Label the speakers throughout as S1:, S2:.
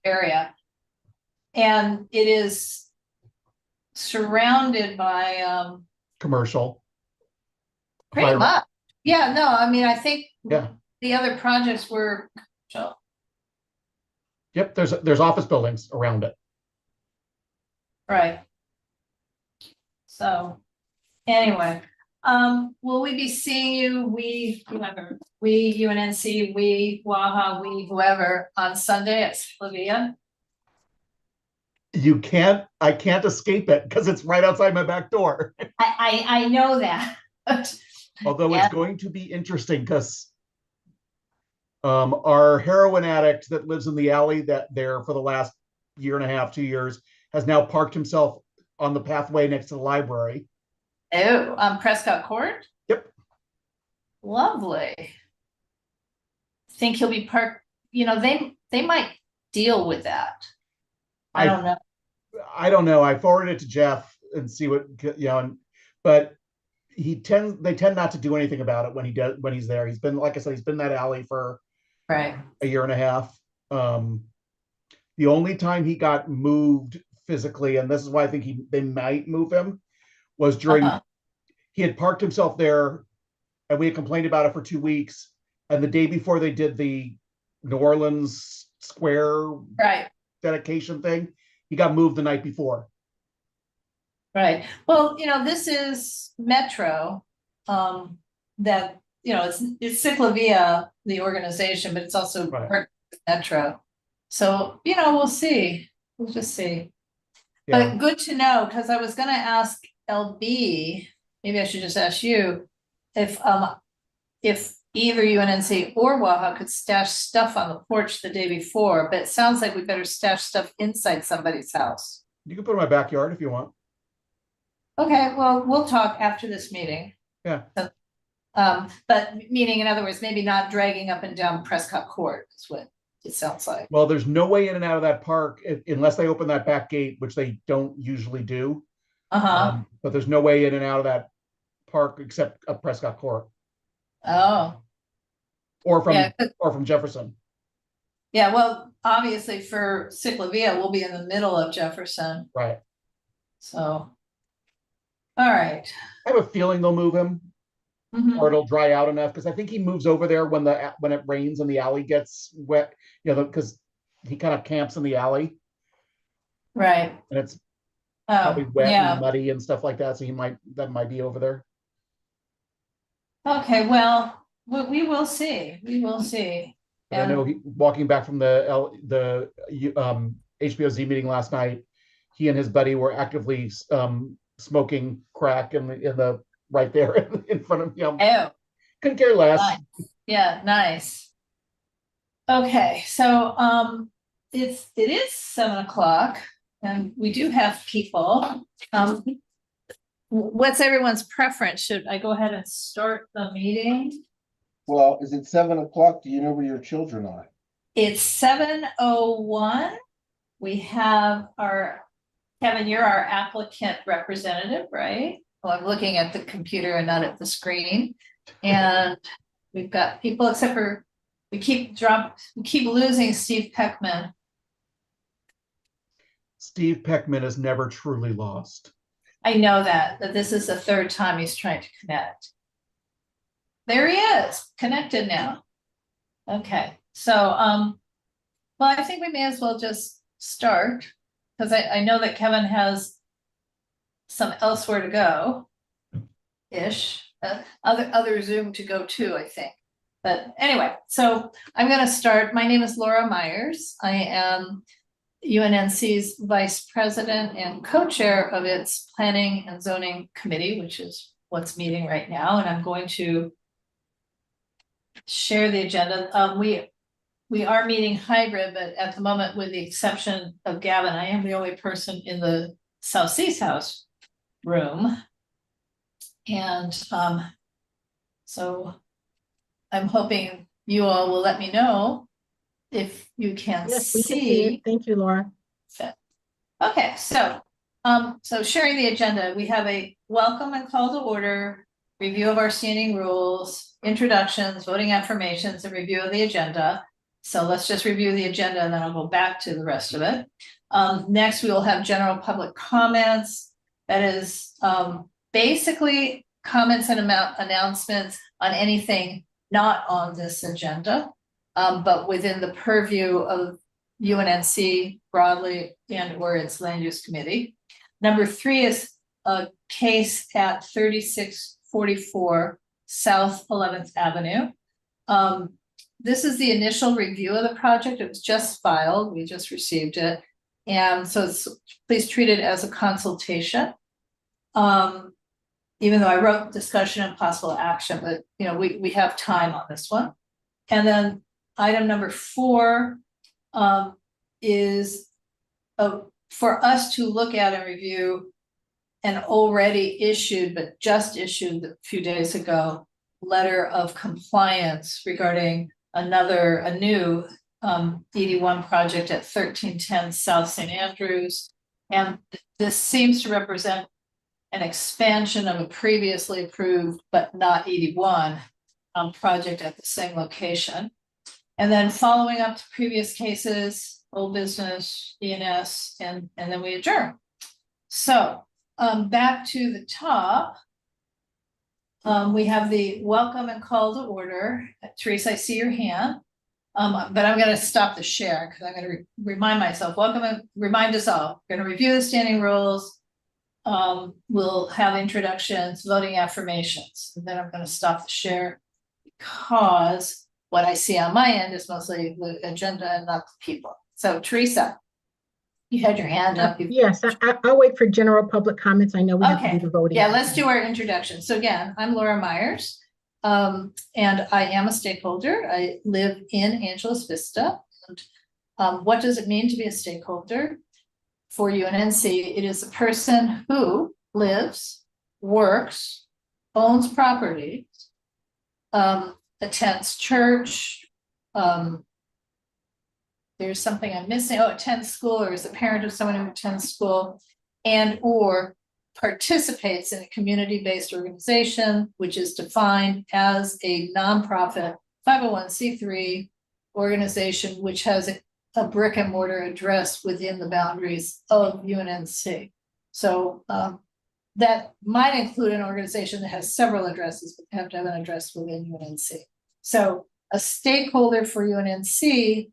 S1: area. And it is surrounded by
S2: Commercial.
S1: pretty much. Yeah, no, I mean, I think
S2: Yeah.
S1: the other projects were commercial.
S2: Yep, there's office buildings around it.
S1: Right. So anyway, will we be seeing you, we, whoever, we, UNNC, we, Waha, we, whoever, on Sunday at Slavia?
S2: I can't escape it because it's right outside my back door.
S1: I know that.
S2: Although
S1: Yeah.
S2: it's going to be interesting because our heroin addict that lives in the alley that there for the last year and a half, 2 years, has now parked himself on the pathway next to the library.
S1: Oh, on Prescott Court?
S2: Yep.
S1: Lovely. Think he'll be parked, they might deal with that. I don't know.
S2: I don't know. I forwarded it to Jeff and see what, but they tend not to do anything about it when he's there. He's been, like I said, he's been in that alley for
S1: Right.
S2: a year and a half. The only time he got moved physically, and this is why I think they might move him, was during he had parked himself there, and we had complained about it for 2 weeks. And the day before they did the New Orleans Square dedication thing, he got moved the night before.
S1: Right. Well, this is Metro. That it's Ciclavia, the organization, but it's also part of Metro. So we'll see. We'll just see. Yeah. But good to know, because I was going to ask LB. Maybe I should just ask you if either UNNC or Waha could stash stuff on the porch the day before. But it sounds like we better stash stuff inside somebody's house.
S2: You can put it in my backyard if you want.
S1: Okay, well, we'll talk after this meeting.
S2: Yeah.
S1: So, but meaning, in other words, maybe not dragging up and down Prescott Court is what it sounds like.
S2: Well, there's no way in and out of that park unless they open that back gate, which they don't usually do. But there's no way in and out of that park except up Prescott Court.
S1: Oh.
S2: Or from Jefferson.
S1: Yeah, well, obviously for Ciclavia, we'll be in the middle of Jefferson.
S2: Right.
S1: So, all right.
S2: I have a feeling they'll move him, or it'll dry out enough, because I think he moves over there when it rains and the alley gets wet. Because he kind of camps in the alley.
S1: Right.
S2: And it's probably wet and muddy and stuff like that. So that might be over there.
S1: Okay, well, we will see. We will see.
S2: And I know walking back from the HBOZ meeting last night, he and his buddy were actively smoking crack in the right there in front of him.
S1: Oh,
S2: couldn't care less.
S1: Nice. Yeah, nice. Okay, so it is 7:00, and we do have people. What's everyone's preference? Should I go ahead and start the meeting?
S3: Well, is it 7:00? Do you know where your children are?
S1: It's 7:01. We have Kevin, you're our applicant representative, right? Well, I'm looking at the computer and not at the screen. And we've got people, except for we keep losing Steve Peckman.
S2: Steve Peckman is never truly lost.
S1: I know that this is the third time he's trying to connect. There he is, connected now. Okay, so well, I think we may as well just start, because I know that Kevin has some elsewhere to go ish, other Zoom to go to, I think. But anyway, so I'm going to start. My name is Laura Myers. I am UNNC's vice president and co-chair of its planning and zoning committee, which is what's meeting right now. And I'm going to share the agenda. We are meeting hybrid, but at the moment, with the exception of Gavin, I am the only person in the South Seas House room. And so I'm hoping you all will let me know if you can see.
S4: We can see it. Thank you, Laura.
S1: Okay, so sharing the agenda, we have a welcome and call to order, review of our standing rules, introductions, voting affirmations, and review of the agenda. So let's just review the agenda and then I'll go back to the rest of it. Next, we will have general public comments. That is basically comments and announcements on anything not on this agenda, but within the purview of UNNC broadly and or its land use committee. Number 3 is a case at 3644 South 11th Avenue. This is the initial review of the project. It was just filed. We just received it. And so please treat it as a consultation. Even though I wrote discussion and possible action, but we have time on this one. And then item number 4 is for us to look at and review an already issued, but just issued a few days ago, letter of compliance regarding a new ED1 project at 1310 South St. Andrews. And this seems to represent an expansion of a previously approved but not ED1 project at the same location. And then following up to previous cases, old business, ENS, and then we adjourn. So back to the top. We have the welcome and call to order. Teresa, I see your hand, but I'm going to stop the share because I'm going to remind myself. Welcome and remind us all. We're going to review the standing rules. We'll have introductions, voting affirmations, and then I'm going to stop the share because what I see on my end is mostly the agenda and not the people. So Teresa, you had your hand up.
S4: Yes, I'll wait for general public comments. I know we have to do the voting.
S1: Yeah, let's do our introduction. So again, I'm Laura Myers, and I am a stakeholder. I live in Angeles Vista. And, what does it mean to be a stakeholder? For UNNC, it is a person who lives, works, owns property, attends church, there's something I'm missing. Oh, attends school or is a parent of someone who attends school and or participates in a community-based organization, which is defined as a nonprofit 501c3 organization, which has a brick and mortar address within the boundaries of UNNC. So that might include an organization that has several addresses, but they have to have an address within UNNC. So a stakeholder for UNNC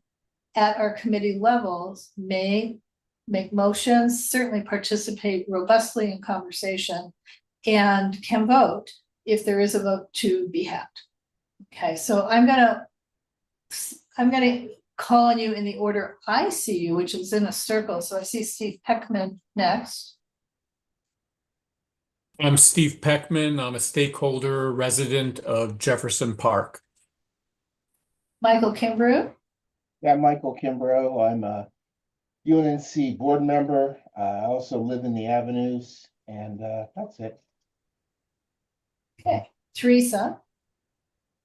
S1: at our committee levels may make motions, certainly participate robustly in conversation, and can vote if there is a vote to be had. Okay, so I'm gonna call on you in the order I see you, which is in a circle. So I see Steve Peckman next.
S5: I'm Steve Peckman. I'm a stakeholder resident of Jefferson Park.
S1: Michael Kimbrough.
S3: Yeah, Michael Kimbrough. I'm a UNNC board member. I also live in the Avenues, and that's it.
S1: Okay, Teresa.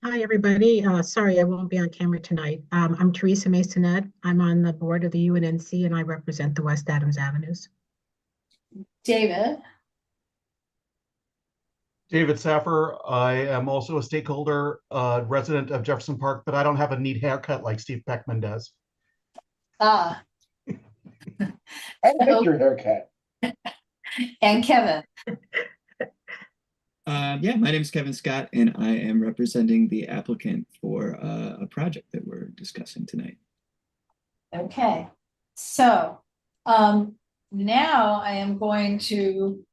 S4: Hi, everybody. Sorry, I won't be on camera tonight. I'm Teresa Masonette. I'm on the board of the UNNC, and I represent the West Adams Avenues.
S1: David.
S2: David Saffer. I am also a stakeholder, resident of Jefferson Park, but I don't have a neat haircut like Steve Peckman does.
S1: Ah.
S3: I like your haircut.
S1: And Kevin.
S6: Yeah, my name is Kevin Scott, and I am representing the applicant for a project that we're discussing tonight.
S1: Okay, so now I am going to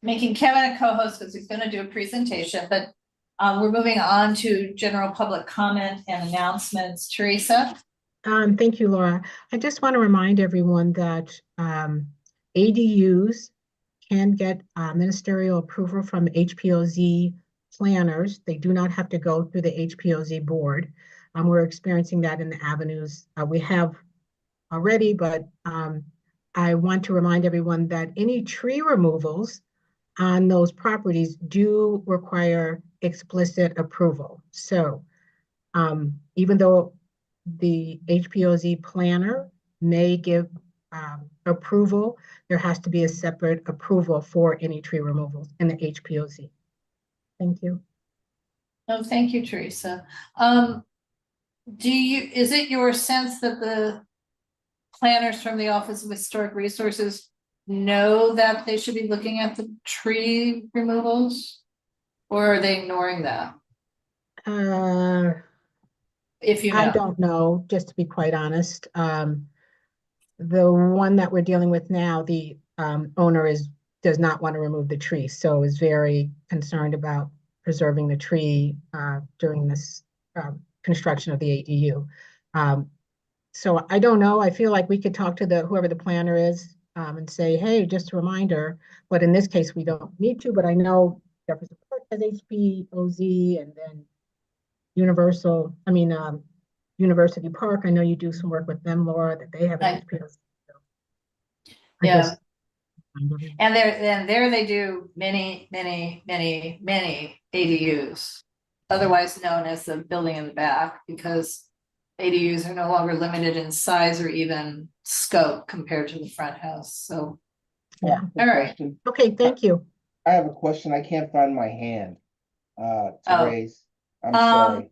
S1: making Kevin a co-host because he's going to do a presentation, but we're moving on to general public comment and announcements. Teresa.
S4: Thank you, Laura. I just want to remind everyone that ADUs can get ministerial approval from HPOZ planners. They do not have to go through the HPOZ board. We're experiencing that in the Avenues. We have already, but I want to remind everyone that any tree removals on those properties do require explicit approval. So even though the HPOZ planner may give approval, there has to be a separate approval for any tree removals in the HPOZ. Thank you.
S1: Oh, thank you, Teresa. is it your sense that the planners from the Office of Historic Resources know that they should be looking at the tree removals? Or are they ignoring that? If you
S4: I
S1: know,
S4: don't know, just to be quite honest. The one that we're dealing with now, the owner does not want to remove the tree, so is very concerned about preserving the tree during this construction of the ADU. So I don't know. I feel like we could talk to whoever the planner is and say, hey, just a reminder. But in this case, we don't need to. But I know Jefferson Park has HPOZ, and then University Park. I know you do some work with them, Laura, that they have an
S1: Right.
S4: HPOZ. So I
S1: yeah.
S4: just
S1: And there they do many ADUs, otherwise known as the building in the back, because ADUs are no longer limited in size or even scope compared to the front house. So,
S4: Yeah.
S1: all right.
S3: Question.
S4: Okay, thank you.
S3: I have a question. I can't find my hand to
S1: Oh.
S3: raise. I'm sorry.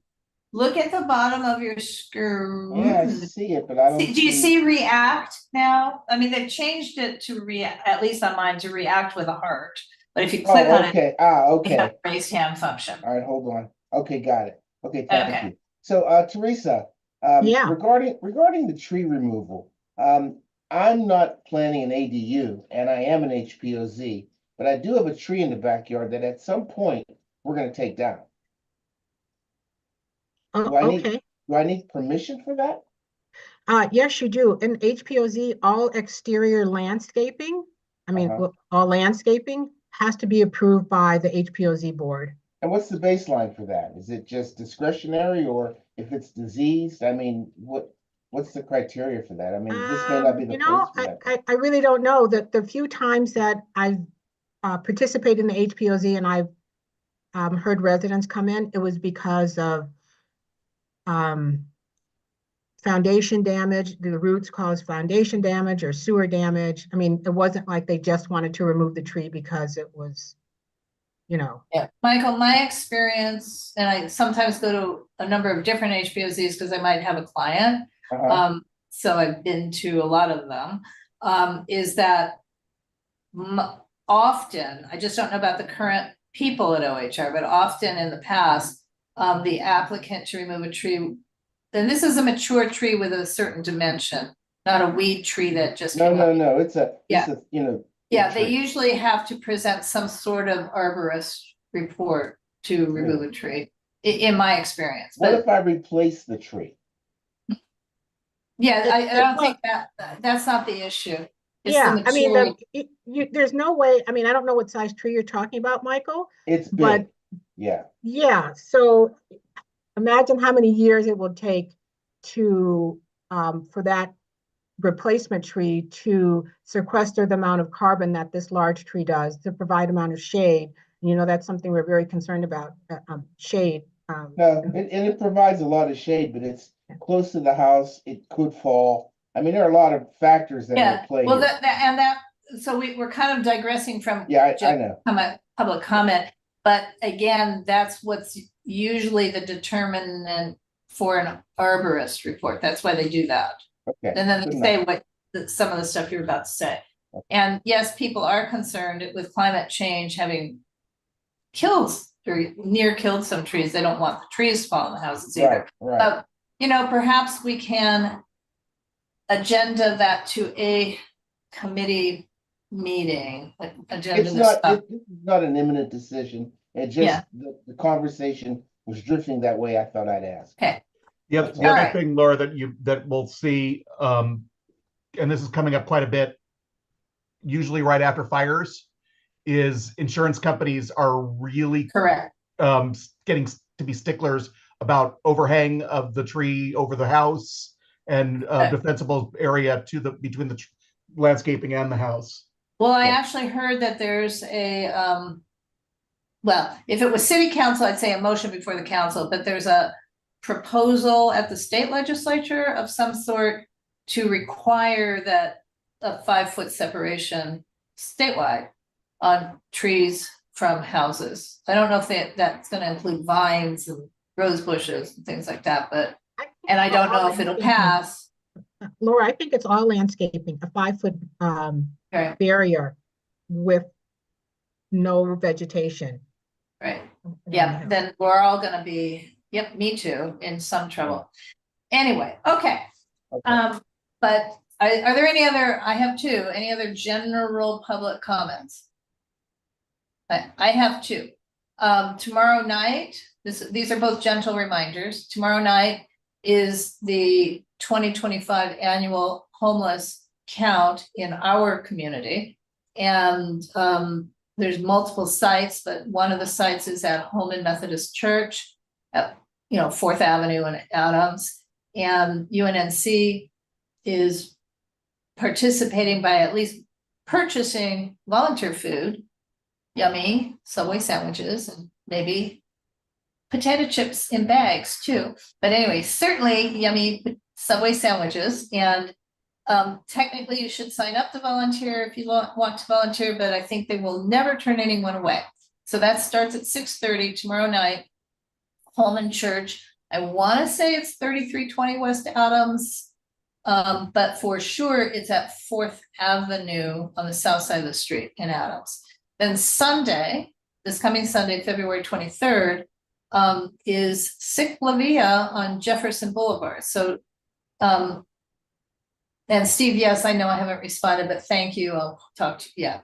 S1: Look at the bottom of your screen.
S3: Yeah, I see it, but I don't
S1: Do you see react now? I mean, they've changed it to react, at least on mine, to react with a heart. But if you click
S3: Oh,
S1: on it,
S3: okay.
S1: you have
S3: Okay.
S1: a raised hand function.
S3: All right, hold on. Okay, got it. Okay, thank
S1: Okay.
S3: you. So, Teresa,
S4: Yeah.
S3: regarding the tree removal, I'm not planning an ADU, and I am an HPOZ, but I do have a tree in the backyard that at some point we're going to take down.
S4: Oh,
S3: Do I need
S4: okay.
S3: do I need permission for that?
S4: Yes, you do. In HPOZ, all exterior landscaping,
S3: Uh-huh.
S4: all landscaping has to be approved by the HPOZ board.
S3: And what's the baseline for that? Is it just discretionary, or if it's diseased? I mean, what's the criteria for that? I mean, this may not be the place for that.
S4: I really don't know. That the few times that I've participated in the HPOZ and I've heard residents come in, it was because of foundation damage. The roots caused foundation damage or sewer damage. I mean, it wasn't like they just wanted to remove the tree because it was,
S1: Yeah, Michael, my experience, and I sometimes go to a number of different HPOZs because I might have a client.
S3: Uh-huh.
S1: So I've been to a lot of them, is that often, I just don't know about the current people at OHR, but often in the past, the applicant to remove a tree, then this is a mature tree with a certain dimension, not a weed tree that just
S3: No,
S1: came up.
S3: no, it's a
S1: Yeah. Yeah, they
S3: tree.
S1: usually have to present some sort of arborist report to remove a tree, in my experience.
S3: What
S1: But
S3: if I replace the tree?
S1: yeah, I don't think that's not the issue. It's the
S4: yeah, I mean,
S1: maturity.
S4: there's no way, I don't know what size tree you're talking about, Michael,
S3: It's
S4: but
S3: big. Yeah.
S4: yeah, so imagine how many years it will take to, for that replacement tree to sequester the amount of carbon that this large tree does, to provide amount of shade. That's something we're very concerned about, shade.
S3: No, and it provides a lot of shade, but it's close to the house. It could fall. I mean, there are a lot of factors that
S1: Yeah,
S3: will play
S1: well,
S3: here.
S1: so we're kind of digressing from
S3: Yeah, I know.
S1: public comment, but again, that's what's usually the determinant for an arborist report. That's why they do that.
S3: Okay.
S1: And then
S3: good
S1: they
S3: enough.
S1: say some of the stuff you're about to say. And yes, people are concerned with climate change having killed or near killed some trees. They don't want the trees to fall in the houses either.
S3: Right.
S1: Perhaps we can agenda that to a committee meeting, agenda
S3: It's
S1: this stuff.
S3: it's not an imminent decision. It just
S1: Yeah.
S3: the conversation was drifting that way. I thought I'd ask.
S1: Okay.
S2: The
S3: That's
S2: other
S1: all right.
S2: thing, Laura, that we'll see, and this is coming up quite a bit, usually right after fires, is insurance companies are really
S1: Correct.
S2: getting to be sticklers about overhang of the tree over the house and defensible area between the landscaping and the house.
S1: Well, I
S3: Yeah.
S1: actually heard that there's well, if it was city council, I'd say a motion before the council, but there's a proposal at the state legislature of some sort to require that a 5-foot separation statewide on trees from houses. I don't know if that's going to include vines and rose bushes and things like that, but and I don't know if it'll pass.
S4: Laura, I think it's all landscaping, a 5-foot
S1: Okay,
S4: barrier with no vegetation.
S1: right. Yeah, then we're all gonna be, yep, me too, in some trouble. Anyway, okay.
S3: Okay.
S1: But are there any other, I have two, any other general public comments? I have two. Tomorrow night, these are both gentle reminders. Tomorrow night is the 2025 annual homeless count in our community. And there's multiple sites, but one of the sites is at Holman Methodist Church at 4th Avenue and Adams. And UNNC is participating by at least purchasing volunteer food, yummy Subway sandwiches, and maybe potato chips in bags too. But anyway, certainly yummy Subway sandwiches. And technically you should sign up to volunteer if you want to volunteer, but I think they will never turn anyone away. So that starts at 6:30 tomorrow night, Holman Church. I want to say it's 3320 West Adams, but for sure it's at 4th Avenue on the south side of the street in Adams. Then Sunday, this coming Sunday, February 23rd, is Sick La Via on Jefferson Boulevard. So, and Steve, yes, I know I haven't responded, but thank you. I'll talk to you.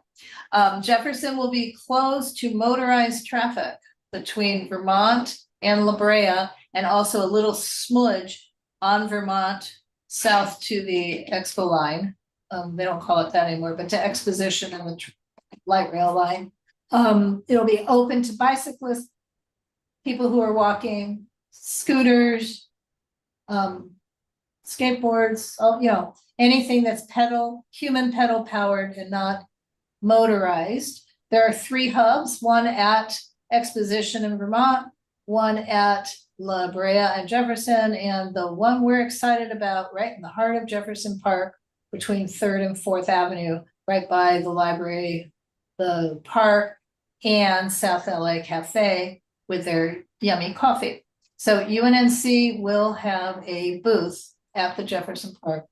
S1: Yeah. Jefferson will be closed to motorized traffic between Vermont and La Brea, and also a little smudge on Vermont south to the Expo line. They don't call it that anymore, but to Exposition and the light rail line. It'll be open to bicyclists, people who are walking, scooters, skateboards, anything that's human pedal powered and not motorized. There are 3 hubs, one at Exposition in Vermont, one at La Brea and Jefferson, and the one we're excited about right in the heart of Jefferson Park between 3rd and 4th Avenue, right by the library, the park, and South LA Cafe with their yummy coffee. So UNNC will have a booth at the Jefferson Park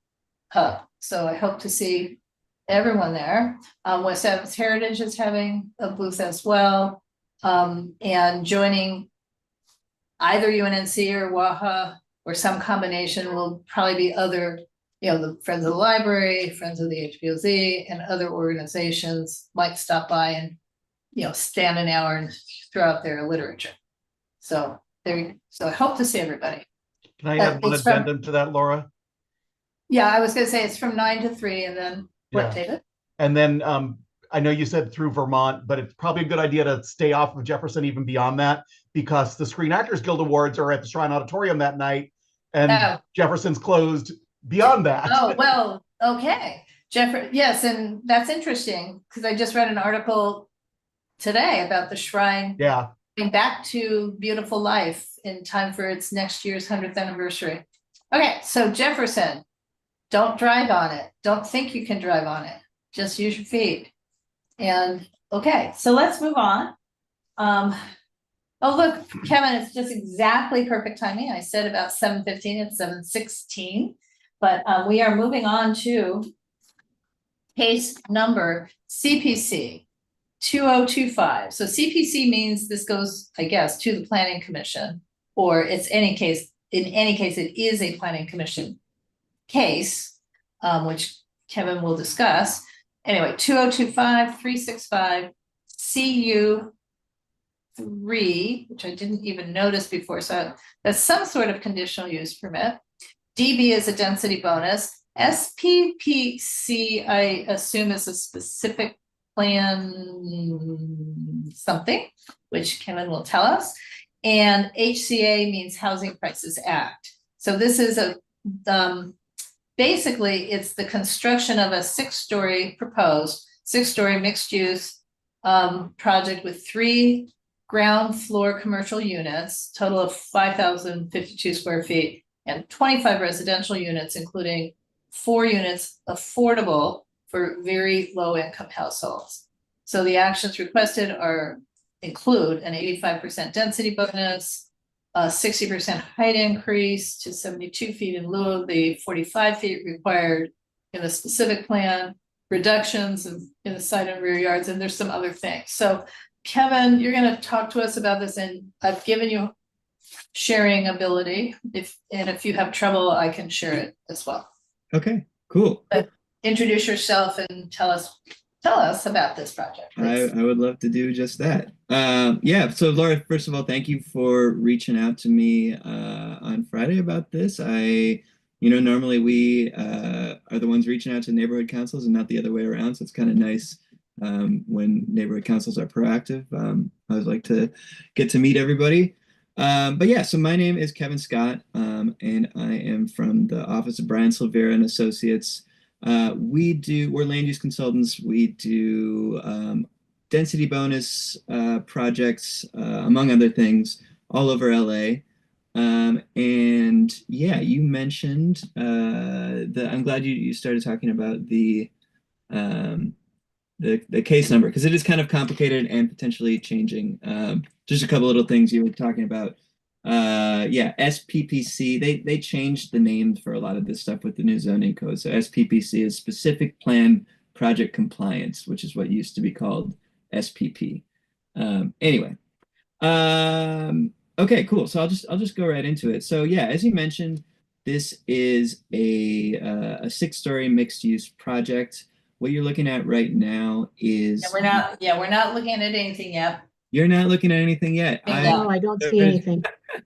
S1: hub. So I hope to see everyone there. West Adams Heritage is having a booth as well. And joining either UNNC or WAHA or some combination will probably be other, the Friends of the Library, Friends of the HPOZ, and other organizations might stop by and, stand an hour and throw out their literature. So I hope to see everybody.
S2: Can I add one addendum to that, Laura?
S1: Yeah, I was gonna say it's from 9 to 3, and then what,
S2: Yeah.
S1: David?
S2: And then I know you said through Vermont, but it's probably a good idea to stay off of Jefferson even beyond that, because the Screen Actors Guild Awards are at the Shrine Auditorium that night, and Jefferson's closed beyond that.
S1: Oh, well, okay. Yes, and that's interesting, because I just read an article today about the Shrine going back to beautiful life in time for its next year's 100th anniversary. Okay, so Jefferson, don't drive on it. Don't think you can drive on it. Just use your feet. And okay, so let's move on. Oh, look, Kevin, it's just exactly perfect timing. I said about 7:15, it's 7:16, but we are moving on to case number CPC 2025. So CPC means this goes, I guess, to the Planning Commission, or in any case, it is a Planning Commission case, which Kevin will discuss. Anyway, 2025-365 CU3, which I didn't even notice before. So that's some sort of conditional use permit. DB is a density bonus. SPPC, I assume, is a specific plan something, which Kevin will tell us. And HCA means Housing Prices Act. So this is basically, it's the construction of a proposed six-story mixed-use project with 3 ground floor commercial units, total of 5,052 square feet, and 25 residential units, including 4 units affordable for very low-income households. So the actions requested include an 85% density bonus, a 60% height increase to 72 feet in lieu of the 45 feet required in the specific plan, reductions in the side and rear yards, and there's some other things. So Kevin, you're gonna talk to us about this, and I've given you sharing ability. If you have trouble, I can share it as well.
S6: Okay, cool.
S1: Introduce yourself and tell us about this project,
S6: I
S1: please.
S6: would love to do just that. Yeah, so Laura, first of all, thank you for reaching out to me on Friday about this. Normally we are the ones reaching out to neighborhood councils and not the other way around. So it's kind of nice when neighborhood councils are proactive. I always like to get to meet everybody. But yeah, so my name is Kevin Scott, and I am from the office of Brian Silvera and Associates. We're land use consultants. We do density bonus projects, among other things, all over LA. And yeah, you mentioned I'm glad you started talking about the case number, because it is kind of complicated and potentially changing. Just a couple little things you were talking about. Yeah, SPPC, they changed the name for a lot of this stuff with the new zoning code. So SPPC is Specific Plan Project Compliance, which is what used to be called SPP. Anyway, okay, cool. So I'll just go right into it. So yeah, as you mentioned, this is a 6-story mixed use project. What you're looking at right now is
S1: We're not looking at anything yet.
S6: you're not looking at anything yet.
S4: No, I don't see anything.
S6: I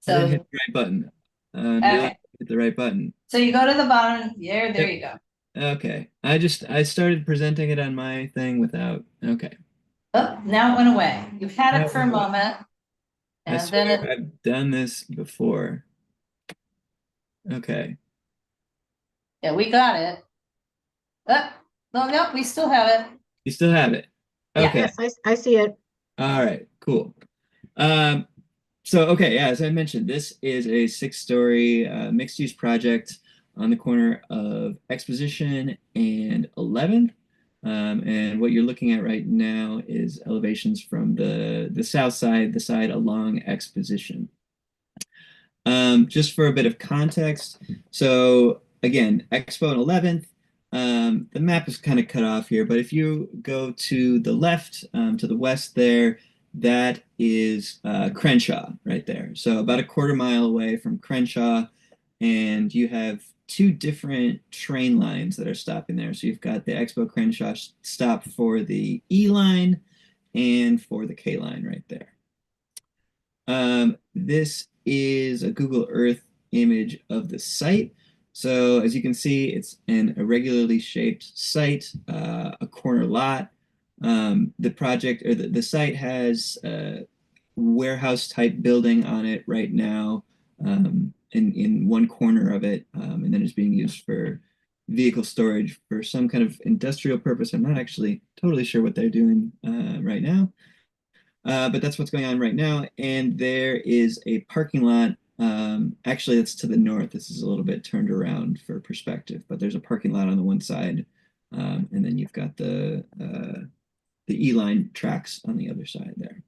S6: didn't hit
S1: So,
S6: the right button. Now I
S1: okay,
S6: hit the right button.
S1: so you go to the bottom, there you go.
S6: Okay. I started presenting it on my thing without. Okay.
S1: Oh, now it went away. You've had it for a moment.
S6: I
S1: And then
S6: swear I've done this before. Okay.
S1: yeah, we got it. No, we still have it.
S6: You still have it.
S1: Yeah.
S6: Okay.
S4: Yes, I see it.
S6: All right, cool. So okay, yeah, as I mentioned, this is a 6-story mixed-use project on the corner of Exposition and 11th. And what you're looking at right now is elevations from the south side, the side along Exposition. Just for a bit of context, so again, Expo and 11th, the map is kind of cut off here, but if you go to the left, to the west there, that is Crenshaw right there. So about a quarter mile away from Crenshaw, and you have 2 different train lines that are stopping there. So you've got the Expo Crenshaw stop for the E line and for the K line right there. This is a Google Earth image of the site. So as you can see, it's an irregularly shaped site, a corner lot. The project or the site has a warehouse type building on it right now, in one corner of it, and then it's being used for vehicle storage for some kind of industrial purpose. I'm not actually totally sure what they're doing right now. But that's what's going on right now. And there is a parking lot. Actually, that's to the north. This is a little bit turned around for perspective, but there's a parking lot on the one side. And then you've got the E-line tracks on the other side there.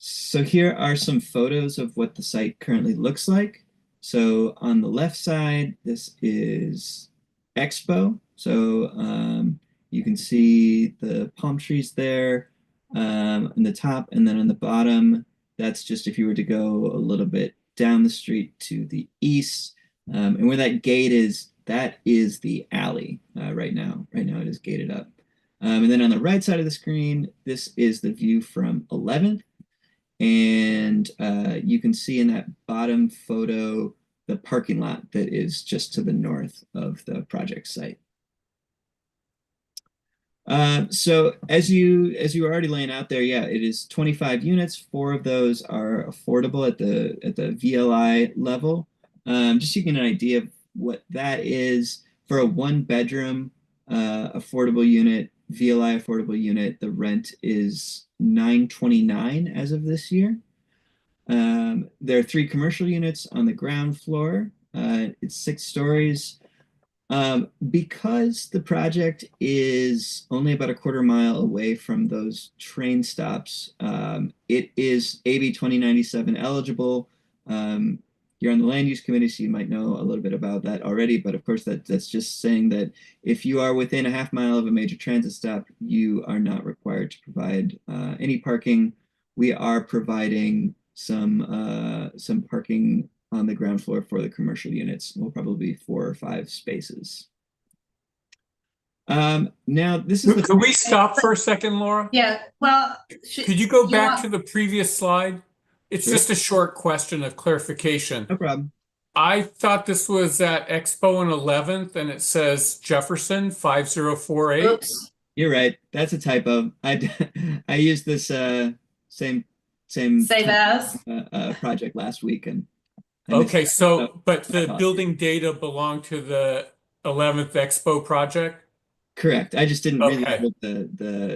S6: So here are some photos of what the site currently looks like. So on the left side, this is Expo. So you can see the palm trees there. On the top, and then on the bottom, that's just if you were to go a little bit down the street to the east. And where that gate is, that is the alley right now. Right now it is gated up. And then on the right side of the screen, this is the view from 11th. And you can see in that bottom photo the parking lot that is just to the north of the project site. So as you were already laying out there, yeah, it is 25 units. 4 of those are affordable at the VLI level. Just so you get an idea of what that is for a 1-bedroom affordable unit, VLI affordable unit. The rent is $929 as of this year. There are 3 commercial units on the ground floor. It's 6 stories. Because the project is only about a quarter mile away from those train stops, it is AB 2097 eligible. You're on the land use committee, so you might know a little bit about that already, but of course that's just saying that if you are within a half mile of a major transit stop, you are not required to provide any parking. We are providing some parking on the ground floor for the commercial units. Will probably be 4 or 5 spaces. Now this is
S5: Could we stop for a second, Laura?
S1: Yeah, well.
S5: Could you go back
S1: want-
S5: to the previous slide? It's
S6: Sure.
S5: just a short question of clarification.
S6: No problem.
S5: I thought this was at Expo and 11th, and it says Jefferson 5048.
S1: Oops,
S6: You're right. That's a typo. I used this same
S1: save as.
S6: project last week, and I missed
S5: Okay,
S6: that.
S5: so but the
S6: apologies.
S5: building data belong to the 11th Expo project?
S6: Correct. I just didn't really
S5: Okay.
S6: know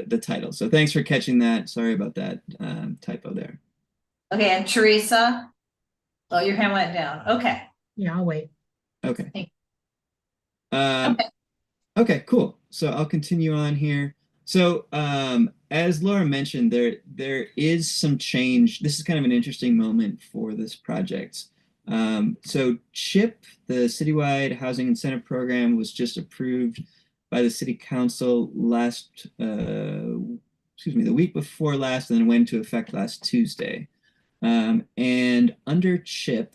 S6: the title. So thanks for catching that. Sorry about that typo there.
S1: Okay, and Teresa? Oh, your hand went down. Okay.
S4: Yeah, I'll wait.
S6: Okay.
S1: Thank
S6: Okay. Okay, cool. So I'll continue on here. So as Laura mentioned, there is some change. This is kind of an interesting moment for this project. So CHIP, the Citywide Housing Incentive Program, was just approved by the City Council the week before last, and then went into effect last Tuesday. And under CHIP,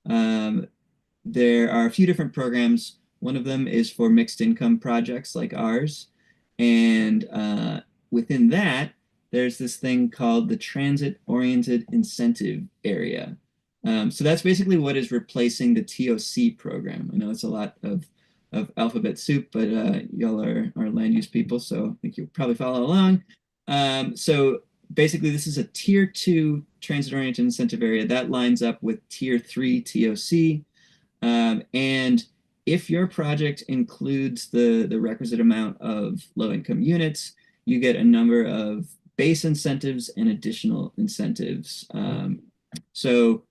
S6: there are a few different programs. One of them is for mixed income projects like ours. And within that, there's this thing called the Transit Oriented Incentive Area. So that's basically what is replacing the TOC program. I know it's a lot of alphabet soup, but y'all are land use people, so I think you'll probably follow along. So basically, this is a tier 2 transit oriented incentive area that lines up with tier 3 TOC. And if your project includes the requisite amount of low income units, you get a number of base incentives and additional incentives. So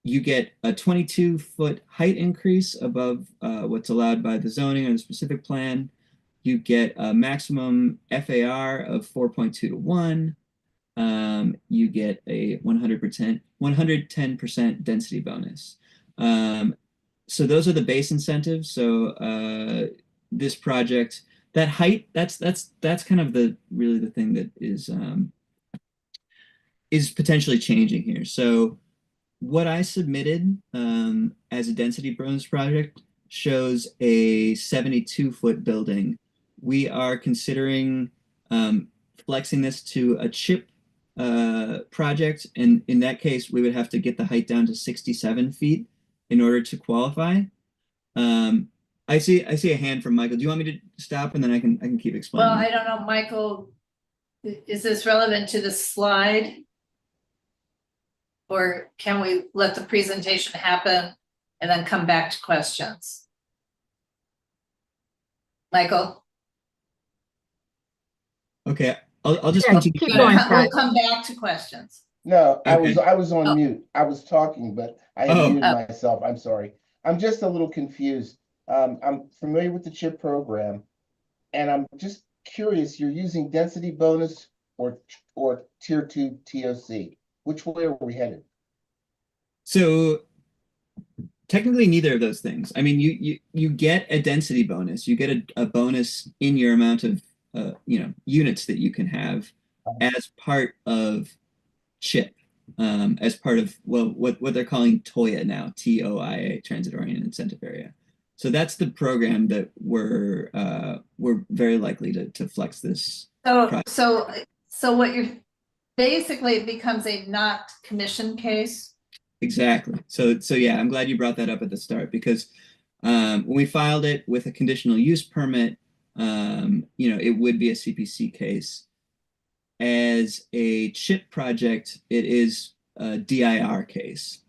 S6: you get a 22-foot height increase above what's allowed by the zoning or the specific plan. You get a maximum FAR of 4.2 to 1. You get a 110% density bonus. So those are the base incentives. So this project, that height, that's kind of really the thing that is potentially changing here. So what I submitted as a density bonus project shows a 72-foot building. We are considering flexing this to a CHIP project, and in that case, we would have to get the height down to 67 feet in order to qualify. I see a hand from Michael. Do you want me to stop and then I can keep explaining?
S1: Well, I don't know, Michael, is this relevant to the slide? Or can we let the presentation happen and then come back to questions? Michael?
S6: Okay, I'll just
S4: Yeah,
S6: continue.
S4: keep going,
S1: We'll
S4: Scott.
S1: come back to questions.
S3: No, I
S6: Okay.
S3: was on
S1: Oh.
S3: mute. I was talking, but I
S6: Oh.
S3: muted myself. I'm sorry. I'm just a little confused. I'm familiar with the CHIP program, and I'm just curious, you're using density bonus or tier 2 TOC. Which way are we headed?
S6: So technically neither of those things. I mean, you get a density bonus. You get a bonus in your amount of units that you can have as part of CHIP, as part of what they're calling TOIA now, TOIA, Transit Oriented Incentive Area. So that's the program that we're very likely to flex this.
S1: So what you're basically, it becomes a not commission case.
S6: Exactly. So yeah, I'm glad you brought that up at the start, because when we filed it with a conditional use permit, it would be a CPC case. As a CHIP project, it is a DIR case.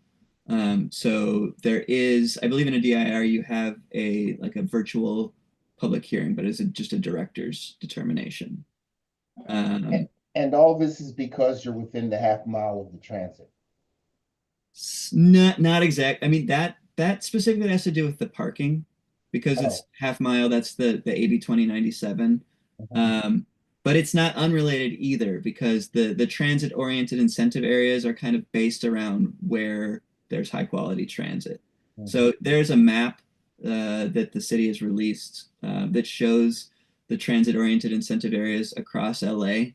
S6: So there is, I believe in a DIR, you have a virtual public hearing, but it's just a director's determination.
S3: And all this is because you're within the half mile of the transit.
S6: Not exact. I mean, that specifically has to do with the parking. because it's half mile. That's the AB 2097. But it's not unrelated either, because the transit oriented incentive areas are kind of based around where there's high quality transit. So there's a map that the city has released that shows the transit oriented incentive areas across LA.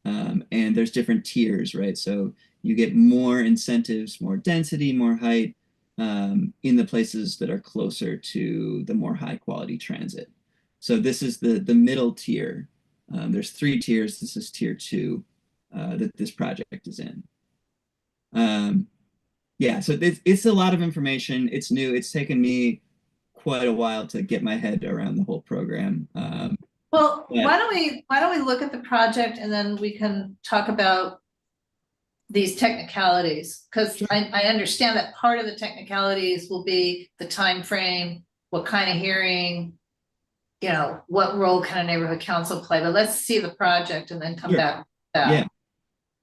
S6: And there's different tiers, right? So you get more incentives, more density, more height in the places that are closer to the more high quality transit. So this is the middle tier. There's 3 tiers. This is tier 2 that this project is in. Yeah, so it's a lot of information. It's new. It's taken me quite a while to get my head around the whole program.
S1: Well, why don't we look at the project and then we can talk about these technicalities? Because I understand that part of the technicalities will be the time frame, what kind of hearing, you know, what role can a neighborhood council play? But let's see the project and then come back to that.
S6: Yeah.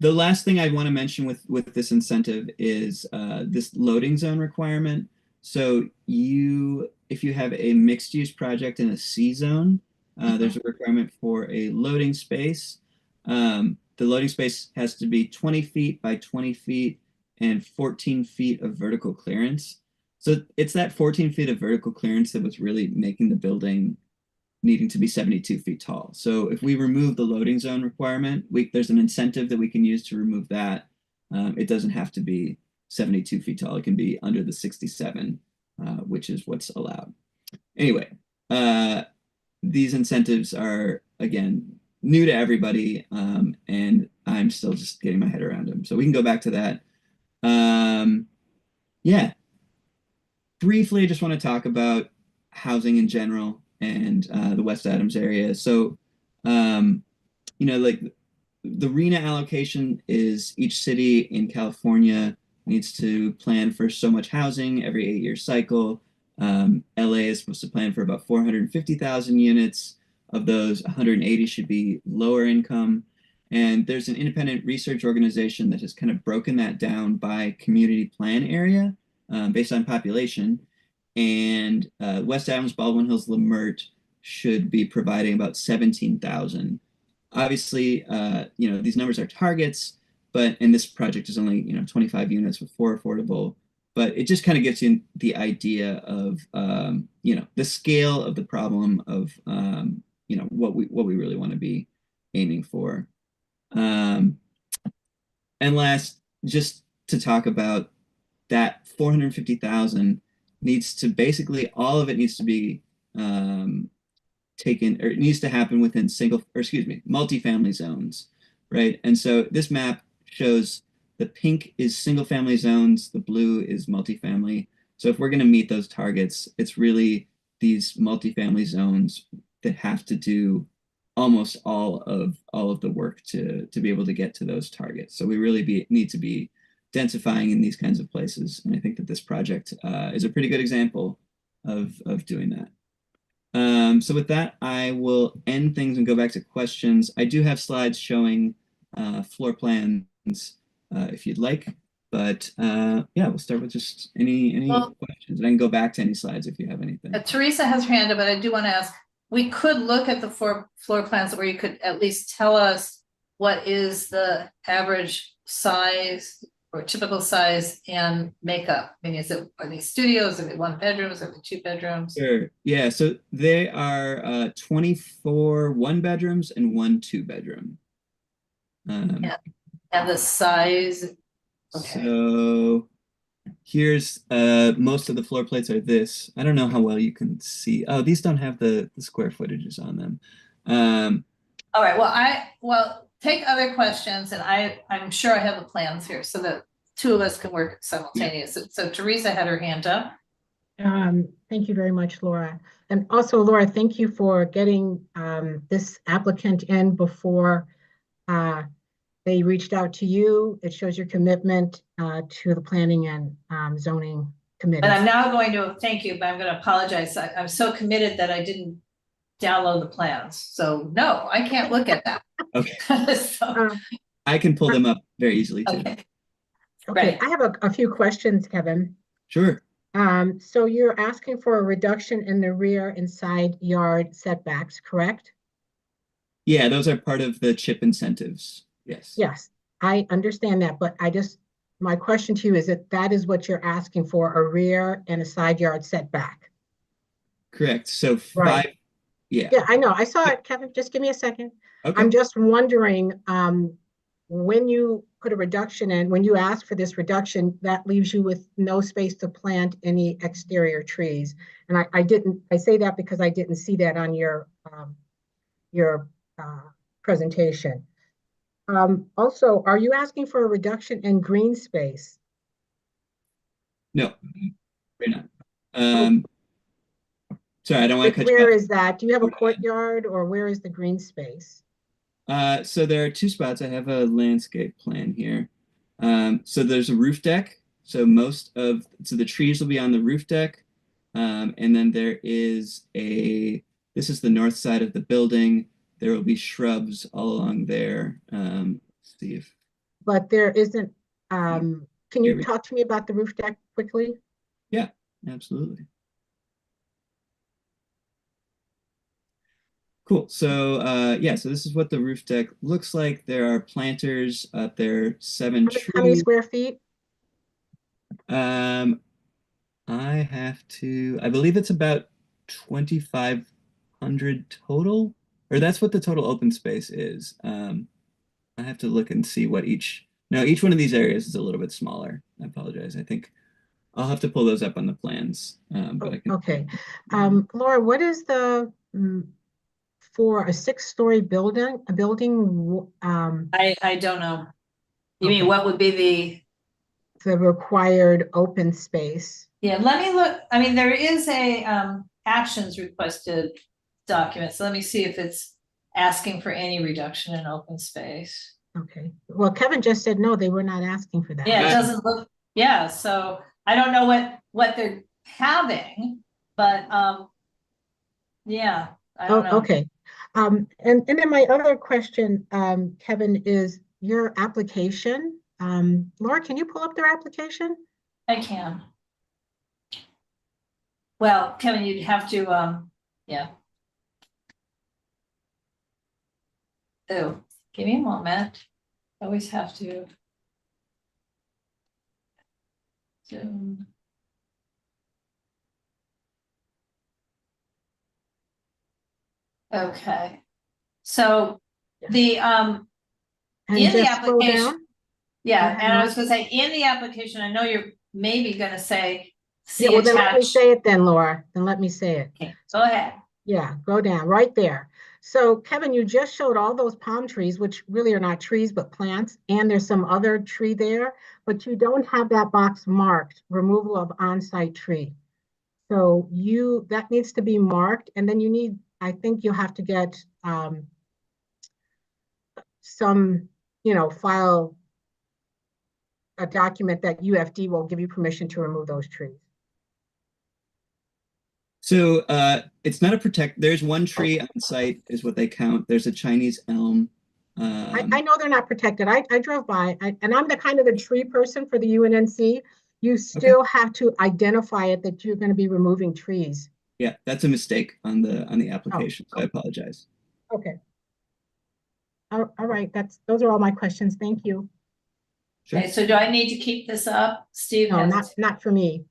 S6: The last thing I want to mention with this incentive is this loading zone requirement. So if you have a mixed use project in a C zone, there's a requirement for a loading space. The loading space has to be 20 feet by 20 feet and 14 feet of vertical clearance. So it's that 14 feet of vertical clearance that was really making the building needing to be 72 feet tall. So if we remove the loading zone requirement, there's an incentive that we can use to remove that. It doesn't have to be 72 feet tall. It can be under the 67, which is what's allowed. Anyway, these incentives are, again, new to everybody, and I'm still just getting my head around them. So we can go back to that. Yeah. Briefly, I just want to talk about housing in general and the West Adams area. So, like the RHNA allocation is each city in California needs to plan for so much housing every 8-year cycle. LA is supposed to plan for about 450,000 units. Of those, 180 should be lower income. And there's an independent research organization that has kind of broken that down by community plan area based on population. And West Adams, Baldwin Hills, Lamert should be providing about 17,000. Obviously, these numbers are targets, and this project is only 25 units with 4 affordable. But it just kind of gives you the idea of the scale of the problem of what we really want to be aiming for. And last, just to talk about that 450,000 needs to basically, all of it needs to be taken, or it needs to happen within multifamily zones, right? And so this map shows the pink is single family zones, the blue is multifamily. So if we're going to meet those targets, it's really these multifamily zones that have to do almost all of the work to be able to get to those targets. So we really need to be densifying in these kinds of places. And I think that this project is a pretty good example of doing that. So with that, I will end things and go back to questions. I do have slides showing floor plans if you'd like, but we'll start with just any questions. And I can go back to any slides if you have anything.
S1: Teresa has her hand up, but I do want to ask, we could look at the floor plans where you could at least tell us what is the average size or typical size and makeup. I mean, are these studios? Are they 1 bedrooms? Are they 2 bedrooms?
S6: Sure. Yeah. So they are 24 1 bedrooms and 1 2 bedroom.
S1: Yeah. And the size. Okay.
S6: So here's most of the floor plates are this. I don't know how well you can see. Oh, these don't have the square footages on them.
S1: All right. Well, take other questions, and I'm sure I have the plans here so that 2 of us can work simultaneously. Yeah. So Teresa had her hand up.
S4: Thank you very much, Laura. And also, Laura, thank you for getting this applicant in before they reached out to you. It shows your commitment to the planning and zoning committee.
S1: And I'm now going to thank you, but I'm going to apologize. I'm so committed that I didn't download the plans. So no, I can't look at that.
S6: Okay.
S1: So,
S6: I can pull them up very easily too.
S1: Okay.
S4: Okay. Right. I have a few questions, Kevin.
S6: Sure.
S4: So you're asking for a reduction in the rear and side yard setbacks, correct?
S6: Yeah, those are part of the chip incentives. Yes.
S4: Yes, I understand that, but my question to you is that is what you're asking for, a rear and a side yard setback?
S6: Correct. So
S4: Right.
S6: five, yeah.
S4: Yeah, I know. I saw it, Kevin. Just give me a second.
S6: Okay.
S4: I'm just wondering, when you put a reduction in, when you ask for this reduction, that leaves you with no space to plant any exterior trees. And I say that because I didn't see that on your presentation. Also, are you asking for a reduction in green space?
S6: No, we're not. Um, sorry, I don't want to cut you
S4: Where
S6: off.
S4: is that? Do you have a courtyard or where is the green space?
S6: So there are two spots. I have a landscape plan here. So there's a roof deck. So the trees will be on the roof deck. And then this is the north side of the building. There will be shrubs all along there. Let's see if
S4: But there isn't, can
S6: here
S4: you talk to me about the roof deck quickly?
S6: yeah, absolutely. Cool. So yeah, so this is what the roof deck looks like. There are planters up there, 7
S4: How many
S6: trees.
S4: square feet?
S6: Um, I believe it's about 2,500 total, or that's what the total open space is. I have to look and see no, each one of these areas is a little bit smaller. I apologize. I think I'll have to pull those up on the plans. But I can.
S4: Okay. Laura, what is for a 6-story building,
S1: I don't know. You
S4: Okay.
S1: mean what would be
S4: the required open space?
S1: yeah, let me look. I mean, there is a actions requested document. So let me see if it's asking for any reduction in open space.
S4: Okay. Well, Kevin just said no, they were not asking for that.
S1: Yeah, it doesn't look, yeah, so I don't know what they're having, but yeah, I don't know.
S4: Okay. And then my other question, Kevin, is your application. Laura, can you pull up their application?
S1: I can. Well, Kevin, you'd have to yeah. Oh, give me a moment. I always have to. Zoom. Okay, so the
S4: And
S1: in the
S4: just scroll
S1: application,
S4: down.
S1: yeah,
S4: Okay,
S1: and I
S4: Laura.
S1: was gonna say, in the application, I know you're maybe gonna say, see
S4: Yeah, well, then let me
S1: attached.
S4: say it then, Laura. Then let me say it.
S1: Okay, go ahead.
S4: Yeah, go down right there. So Kevin, you just showed all those palm trees, which really are not trees, but plants, and there's some other tree there, but you don't have that box marked, removal of on-site tree. So that needs to be marked, and then I think you'll have to get some, file a document that UFD will give you permission to remove those trees.
S6: So it's not there's one tree on site is what they count. There's a Chinese elm.
S4: I know they're not protected. I drove by, and I'm the tree person for the UNNC. You still have to identify it that you're going to be removing trees.
S6: Yeah, that's a mistake on the application. So I apologize.
S4: Okay. All right. Those are all my questions. Thank you.
S6: Sure.
S1: Okay, so do I need to keep this up? Steve
S4: No,
S1: has it.
S4: not for me.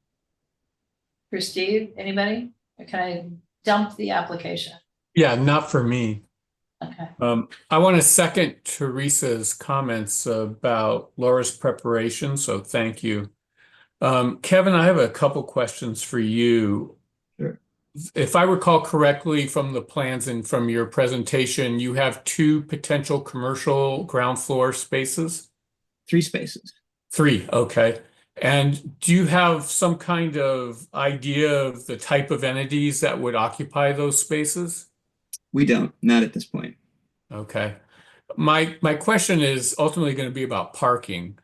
S1: For Steve, anybody? Or can I dump the application?
S5: Yeah, not for me.
S1: Okay.
S5: I want to second Teresa's comments about Laura's preparation, so thank you. Kevin, I have a couple questions for you.
S6: Sure.
S5: If I recall correctly from the plans and from your presentation, you have 2 potential commercial ground floor spaces?
S6: 3 spaces.
S5: 3, okay. And do you have some kind of idea of the type of entities that would occupy those spaces?
S6: We don't, not at this point.
S5: Okay. My question is ultimately going to be about parking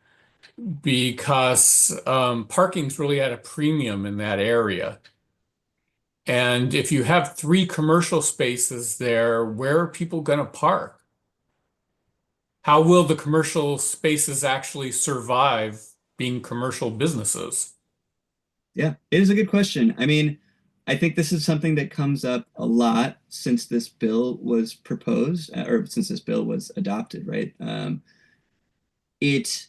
S5: because parking's really at a premium in that area. And if you have 3 commercial spaces there, where are people going to park? How will the commercial spaces actually survive being commercial businesses?
S6: Yeah, it is a good question. I mean, I think this is something that comes up a lot since this bill was proposed, or since this bill was adopted, right? It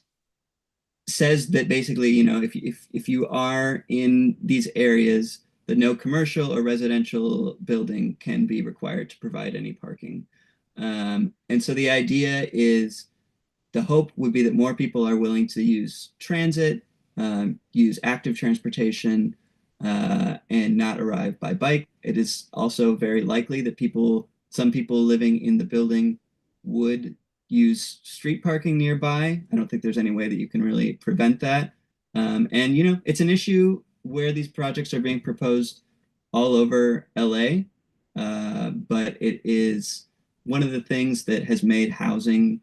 S6: says that basically, if you are in these areas, that no commercial or residential building can be required to provide any parking. And so the idea is, the hope would be that more people are willing to use transit, use active transportation, and not arrive by bike. It is also very likely that some people living in the building would use street parking nearby. I don't think there's any way that you can really prevent that. And it's an issue where these projects are being proposed all over LA, but it is one of the things that has made housing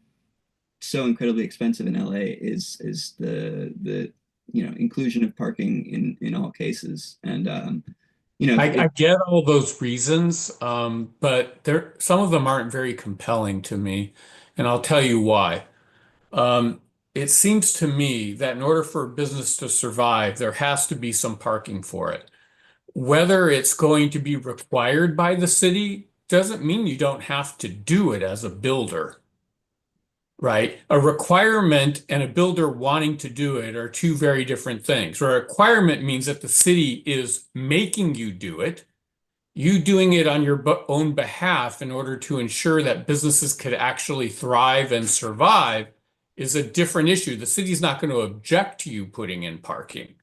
S6: so incredibly expensive in LA is the inclusion of parking in all cases. And
S5: I get all those reasons, but some of them aren't very compelling to me, and I'll tell you why. Um, it seems to me that in order for a business to survive, there has to be some parking for it. Whether it's going to be required by the city doesn't mean you don't have to do it as a builder, right? A requirement and a builder wanting to do it are two very different things. A requirement means that the city is making you do it. You doing it on your own behalf in order to ensure that businesses could actually thrive and survive is a different issue. The city's not going to object to you putting in parking,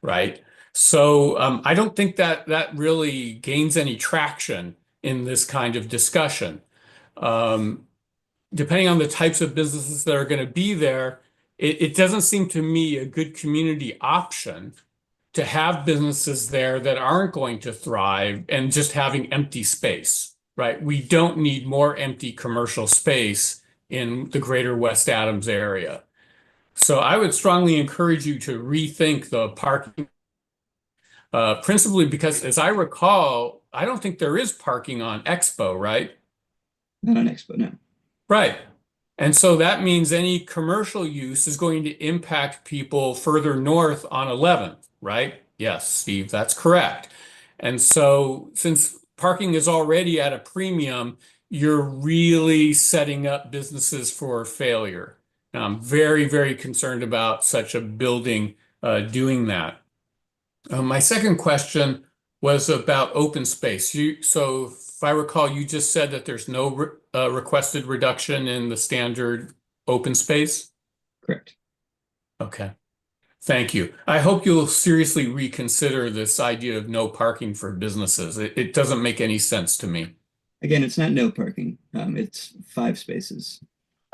S5: right? So I don't think that really gains any traction in this kind of discussion. Um, Depending on the types of businesses that are going to be there, it doesn't seem to me a good community option to have businesses there that aren't going to thrive and just having empty space, right? We don't need more empty commercial space in the greater West Adams area. So I would strongly encourage you to rethink the parking, principally because, as I recall, I don't think there is parking on Expo, right?
S6: not on Expo, no.
S5: Right. And so that means any commercial use is going to impact people further north on 11th, right? Yes, Steve, that's correct. And so since parking is already at a premium, you're really setting up businesses for failure. And I'm very, very concerned about such a building doing that. My second question was about open space. So if I recall, you just said that there's no requested reduction in the standard open space?
S6: Correct.
S5: Okay. Thank you. I hope you'll seriously reconsider this idea of no parking for businesses. It doesn't make any sense to me.
S6: Again, it's not no parking. It's 5 spaces.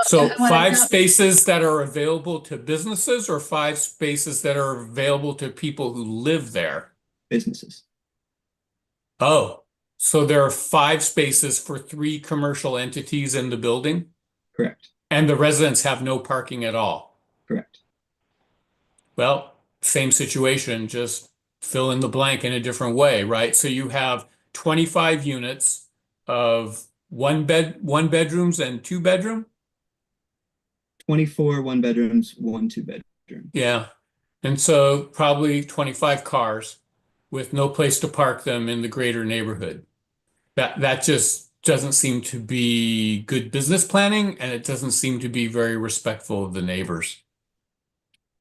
S5: So
S1: And I wanna
S5: 5
S1: know-
S5: spaces that are available to businesses or 5 spaces that are available to people who live there?
S6: Businesses.
S5: Oh, so there are 5 spaces for 3 commercial entities in the building,
S6: Correct.
S5: and the residents have no parking at all.
S6: Correct.
S5: Well, same situation, just fill in the blank in a different way, right? So you have 25 units of one bedrooms and 2 bedroom?
S6: 24 1 bedrooms, 1 2 bedroom.
S5: Yeah. And so probably 25 cars with no place to park them in the greater neighborhood. That just doesn't seem to be good business planning, and it doesn't seem to be very respectful of the neighbors.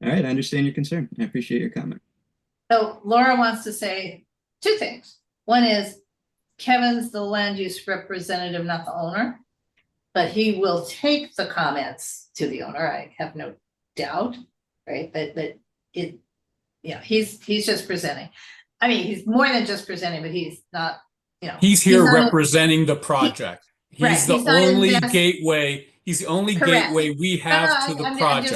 S6: All right, I understand your concern. I appreciate your comment.
S1: So Laura wants to say 2 things. One is Kevin's the land use representative, not the owner, but he will take the comments to the owner. I have no doubt, right? But he's just presenting. I mean, he's more than just presenting, but he's not,
S5: He's here
S1: not-
S5: representing the project.
S1: Right,
S5: He's the
S1: he's not
S5: only
S1: invest-
S5: gateway. He's the only
S1: Correct.
S5: gateway we have to the
S1: I'm
S5: project.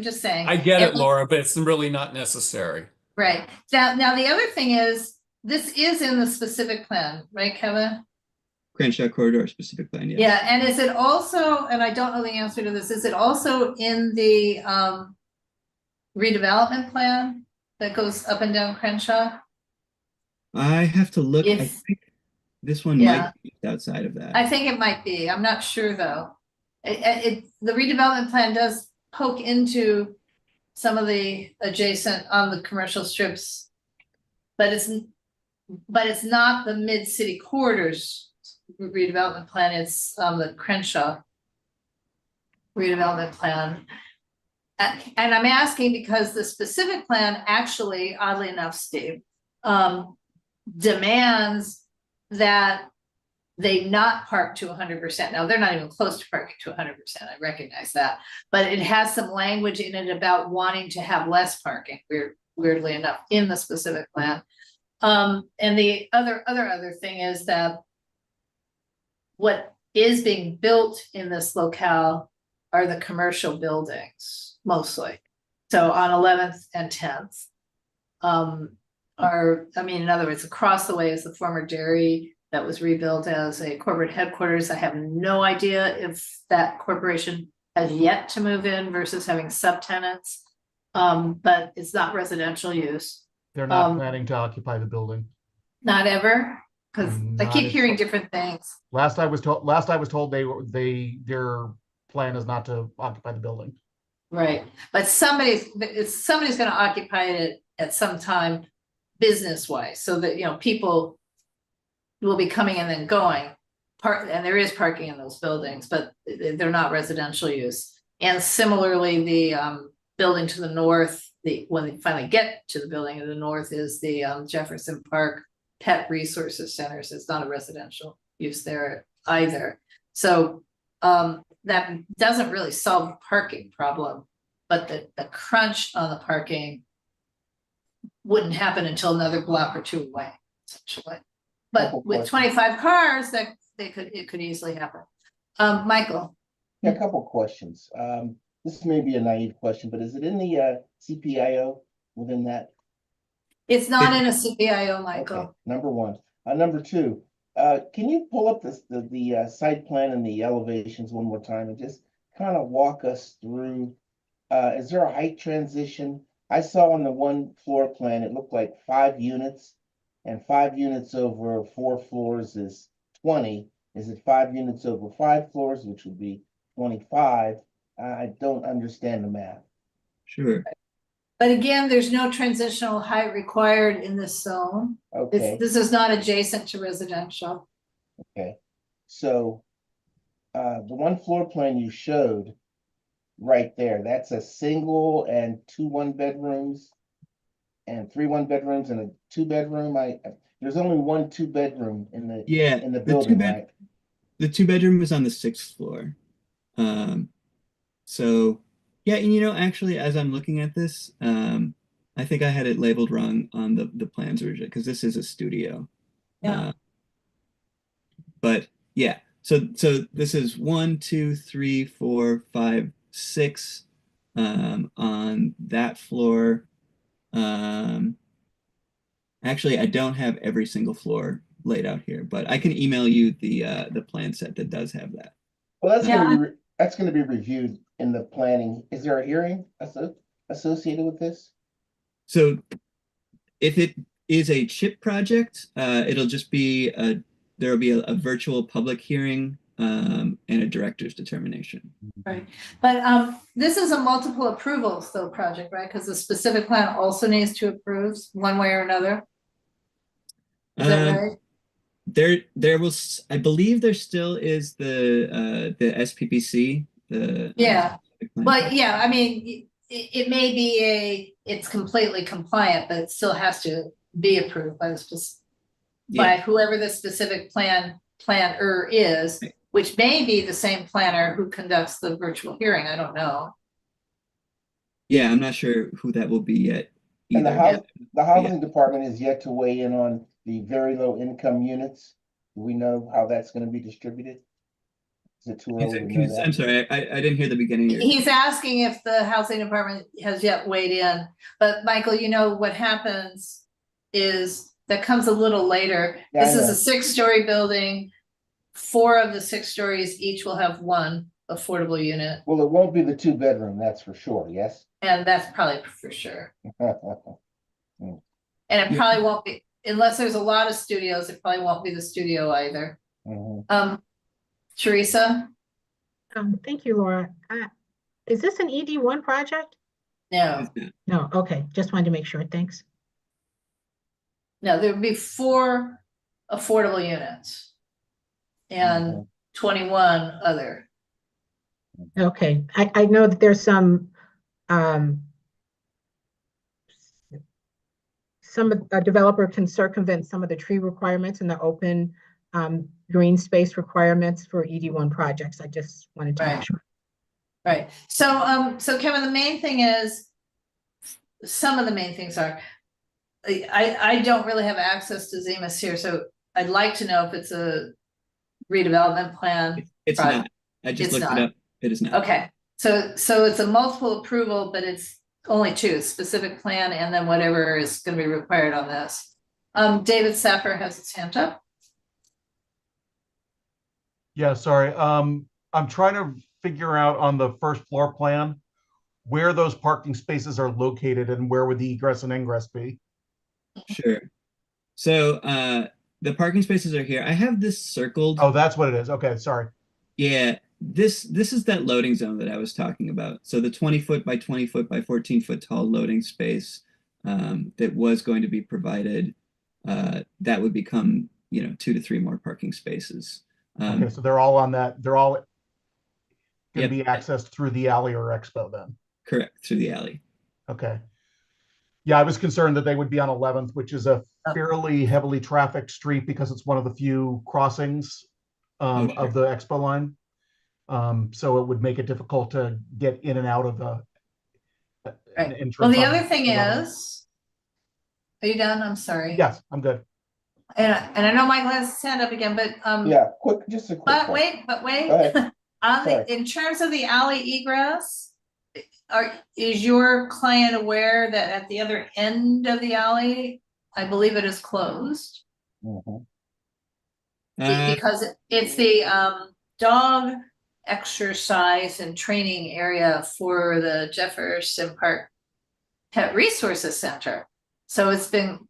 S1: just saying.
S5: I get it, Laura, but it's really not necessary.
S1: Right. Now the other thing is, this is in the specific plan, right, Kevin?
S6: Crenshaw corridor specific plan, yes.
S1: Yeah, and is it also, and I don't know the answer to this, is it also in the redevelopment plan that goes up and down Crenshaw?
S6: I have to look. I
S1: If-
S6: think this one
S1: Yeah.
S6: might be outside of that.
S1: I think it might be. I'm not sure though. The redevelopment plan does poke into some of the adjacent on the commercial strips. But it's not the mid-city corridors redevelopment plan, it's the Crenshaw redevelopment plan. And I'm asking because the specific plan actually, oddly enough, Steve, demands that they not park to 100%. Now, they're not even close to parking to 100%, I recognize that. But it has some language in it about wanting to have less parking, weirdly enough, in the specific plan. And the other thing is that what is being built in this locale are the commercial buildings, mostly. So on 11th and 10th in other words, across the way is the former dairy that was rebuilt as a corporate headquarters. I have no idea if that corporation has yet to move in versus having subtenants, but it's not residential use.
S2: They're not planning to occupy the building.
S1: Not ever, because I
S2: Not
S1: keep
S2: as
S1: hearing
S2: far-
S1: different things.
S2: Last I was told their plan is not to occupy the building.
S1: Right, but somebody's gonna occupy it at some time business-wise, so that, people will be coming and then going. And there is parking in those buildings, but they're not residential use. And similarly, the building to the north, when they finally get to the building to the north is the Jefferson Park Pet Resources Centers. It's not a residential use there either. So that doesn't really solve the parking problem, but the crunch on the parking wouldn't happen until another block or two away, essentially. But
S3: Couple
S1: with
S3: questions.
S1: 25 cars, it could easily happen. Michael,
S3: Yeah, a couple questions. This may be a naive question, but is it in the CPIO within that?
S1: it's not in a CPIO, Michael.
S3: Okay, number one. Number two, can you pull up the site plan and the elevations one more time and just kind of walk us through? Is there a height transition? I saw on the one floor plan, it looked like 5 units, and 5 units over 4 floors is 20. Is it 5 units over 5 floors, which would be 25? I don't understand the math.
S6: Sure.
S1: But again, there's no transitional height required in this zone.
S3: Okay,
S1: This is not adjacent to residential.
S3: okay. So the one floor plan you showed right there, that's a single and 2 1-bedrooms and 3 1-bedrooms and a 2-bedroom. There's only 1 2-bedroom in the
S6: Yeah,
S3: in the building, right?
S6: the 2-bedroom is on the 6th floor. So yeah, and actually, as I'm looking at this, I think I had it labeled wrong on the plans originally because this is a studio.
S1: Yeah.
S6: But yeah, so this is 1, 2, 3, 4, 5, 6 on that floor. Actually, I don't have every single floor laid out here, but I can email you the plan set that does have that.
S3: Well, that's
S1: Yeah.
S3: gonna be reviewed in the planning. Is there a hearing associated with this?
S6: So if it is a chip project, it'll just be there will be a virtual public hearing and a director's determination.
S1: Right, but this is a multiple approvals though project, right? Because the specific plan also needs to approve one way or another. Is that right?
S6: There was, I believe there still is the SPPC.
S1: Yeah,
S6: plan.
S1: but yeah, I mean, it may be it's completely compliant, but it still has to be approved by by whoever the specific planner is,
S6: Right.
S1: which may be the same planner who conducts the virtual hearing. I don't know.
S6: Yeah, I'm not sure who that will be yet
S3: And
S6: either.
S3: the housing department is yet to weigh in on the very low income units. Do we know how that's going to be distributed? Is it too early to know that?
S6: I'm sorry, I didn't hear the beginning of your.
S1: He's asking if the housing department has yet weighed in, but Michael, what happens is that comes a little later.
S3: Yeah, I
S1: This is
S3: know.
S1: a 6-story building. 4 of the 6 stories each will have 1 affordable unit,
S3: Well, it won't be the 2-bedroom, that's for sure, yes?
S1: and that's probably for sure.
S3: Mhm.
S1: And it probably won't be, unless there's a lot of studios, it probably won't be the studio either. Teresa?
S4: Thank you, Laura. Is this an ED1 project?
S1: No,
S4: No, okay, just wanted to make sure, thanks.
S1: no, there would be 4 affordable units. And 21 other.
S4: Okay, I know that there's some a developer can circumvent some of the tree requirements and the open green space requirements for ED1 projects. I just wanted to make
S1: Right.
S4: sure.
S1: Right. So Kevin, the main thing is, some of the main things are, I don't really have access to Zemus here, so I'd like to know if it's a redevelopment plan.
S6: It's
S1: Right.
S6: not. I just
S1: It's
S6: looked
S1: not.
S6: it up. It is not.
S1: Okay, so it's a multiple approval, but it's only 2, specific plan and then whatever is gonna be required on this. David Sapper has his hand up.
S2: Yeah, sorry. I'm trying to figure out on the first floor plan where those parking spaces are located and where would the egress and ingress be?
S6: Sure. So the parking spaces are here. I have this circled.
S2: Oh, that's what it is. Okay, sorry.
S6: Yeah, this is that loading zone that I was talking about. So the 20-foot by 20-foot by 14-foot tall loading space that was going to be provided, that would become, 2 to 3 more parking spaces.
S2: Okay, so they're all on that. They're all going to
S6: Yep.
S2: be accessed through the alley or expo then.
S6: Correct, through the alley.
S2: Okay. Yeah, I was concerned that they would be on 11th, which is a fairly heavily trafficked street because it's one of the few crossings
S6: Oh, sure.
S2: of the expo line. So it would make it difficult to get in and out of the
S1: Right.
S2: entrance.
S1: Well, the
S2: on
S1: other thing
S2: 11th.
S1: is, are you done? I'm sorry.
S2: Yes, I'm good.
S1: And I know Michael has his hand up again, but
S3: Yeah, just a quick
S1: but
S3: one.
S1: wait.
S3: Go ahead. Sorry.
S1: In terms of the alley egress, is your client aware that at the other end of the alley, I believe it is closed?
S3: Mhm.
S1: Because it's the dog exercise and training area for the Jefferson Park Pet Resources Center. So it's been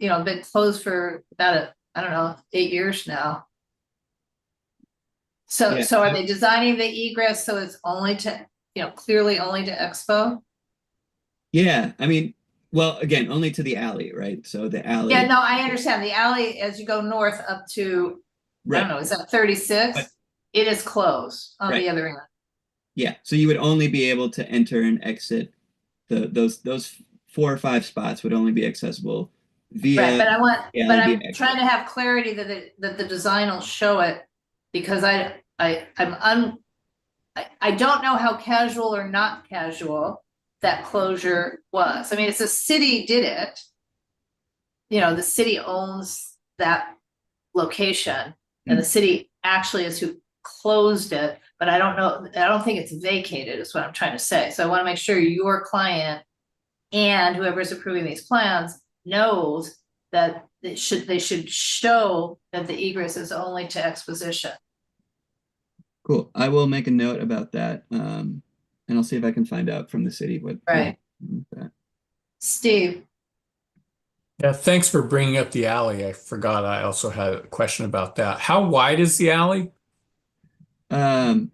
S1: closed for about I don't know, 8 years now. So
S6: Yeah.
S1: are they designing the egress so it's only to, clearly only to Expo?
S6: Yeah, I mean, well, again, only to the alley, right? So the alley.
S1: Yeah, no, I understand. The alley, as you go north up to, I don't know, is that 36?
S6: But-
S1: It is closed on the other end.
S6: Yeah, so you would only be able to enter and exit those 4 or 5 spots would only be accessible via.
S1: Right, but I'm
S6: via
S1: trying to have clarity that the design will show it, because I don't know how casual or not casual that closure was. I mean, it's the city did it. The city owns that location, and the city actually is who closed it, but I don't think it's vacated, is what I'm trying to say. So I want to make sure your client and whoever's approving these plans knows that they should show that the egress is only to exposition.
S6: Cool. I will make a note about that, and I'll see if I can find out from the city what.
S1: Right. Steve.
S5: Yeah, thanks for bringing up the alley. I forgot I also had a question about that. How wide is the alley?
S6: The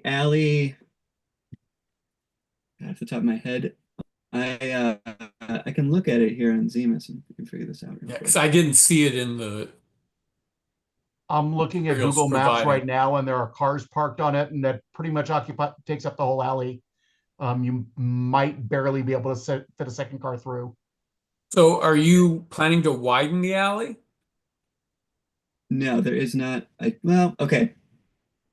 S6: alley, off the top of my head, I can look at it here on Zemus and we can figure this out real
S5: Yeah,
S6: quick.
S5: because I didn't see it in the.
S2: I'm looking at
S5: Materials
S2: Google Maps
S5: provided.
S2: right now, and there are cars parked on it, and that pretty much takes up the whole alley. You might barely be able to fit a second car through.
S5: So are you planning to widen the alley?
S6: No, there is not. Well, okay.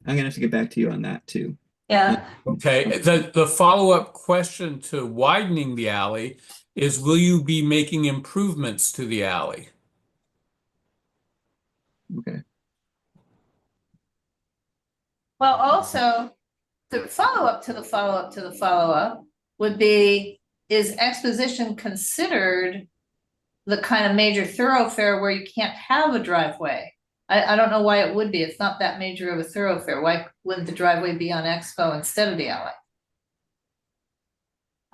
S6: I'm gonna have to get back to you on that too.
S1: Yeah.
S5: Okay. The follow-up question to widening the alley is, will you be making improvements to the alley?
S6: Okay.
S1: Well, also, the follow-up to the follow-up to the follow-up would be, is exposition considered the kind of major thoroughfare where you can't have a driveway? I don't know why it would be. It's not that major of a thoroughfare. Why wouldn't the driveway be on Expo instead of the alley?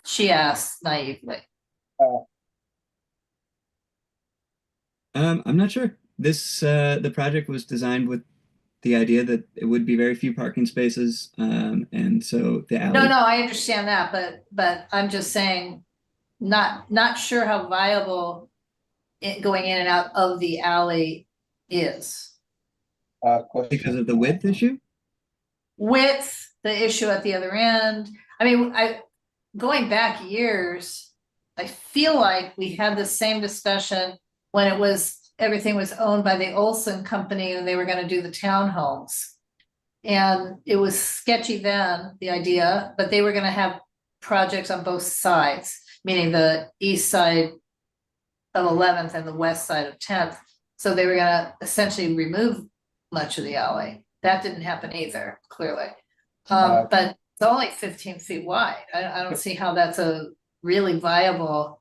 S1: She asked naively.
S6: I'm not sure. The project was designed with the idea that it would be very few parking spaces, and so the alley.
S1: No, I understand that, but I'm just saying, not sure how viable it going in and out of the alley is.
S3: Question.
S6: Because of the width issue?
S1: With the issue at the other end. I mean, going back years, I feel like we had the same discussion when everything was owned by the Olson Company and they were gonna do the townhomes. And it was sketchy then, the idea, but they were gonna have projects on both sides, meaning the east side of 11th and the west side of 10th. So they were gonna essentially remove much of the alley. That didn't happen either, clearly. But it's only 15 feet wide. I don't see how that's a really viable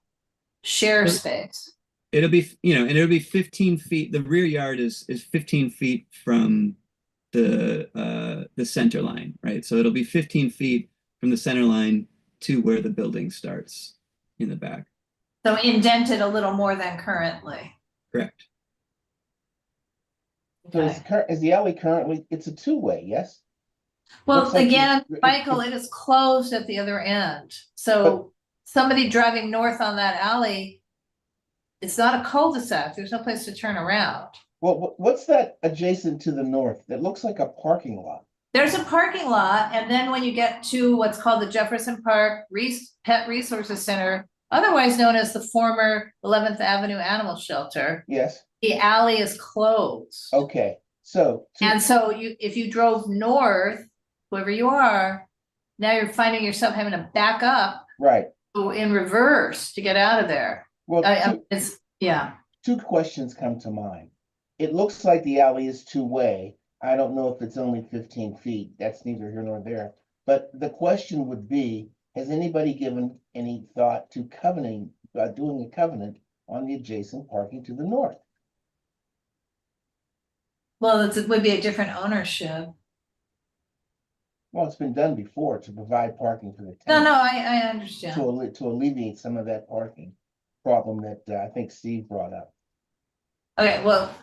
S1: share space.
S6: It'll be, and it'll be 15 feet. The rear yard is 15 feet from the center line, right? So it'll be 15 feet from the center line to where the building starts in the back.
S1: So indented a little more than currently.
S6: Correct.
S3: So
S1: Okay.
S3: is the alley currently, it's a two-way, yes?
S1: Well,
S3: Looks like
S1: again,
S3: it-
S1: Michael, it is closed at the other end. So somebody driving north on that alley, it's not a cul-de-sac. There's no place to turn around.
S3: Well, what's that adjacent to the north? That looks like a parking lot.
S1: There's a parking lot, and then when you get to what's called the Jefferson Park Pet Resources Center, otherwise known as the former 11th Avenue Animal Shelter,
S3: Yes,
S1: the alley is closed.
S3: okay, so.
S1: And so if you drove north, whoever you are, now you're finding yourself having to back up
S3: Right,
S1: in reverse to get out of there.
S3: well,
S1: Yeah,
S3: two questions come to mind. It looks like the alley is two-way. I don't know if it's only 15 feet. That's neither here nor there. But the question would be, has anybody given any thought to doing a covenant on the adjacent parking to the north?
S1: well, it would be a different ownership.
S3: Well, it's been done before to provide parking for the
S1: No,
S3: tenants.
S1: I understand.
S3: To alleviate some of that parking problem that I think Steve brought up.
S1: Okay, well,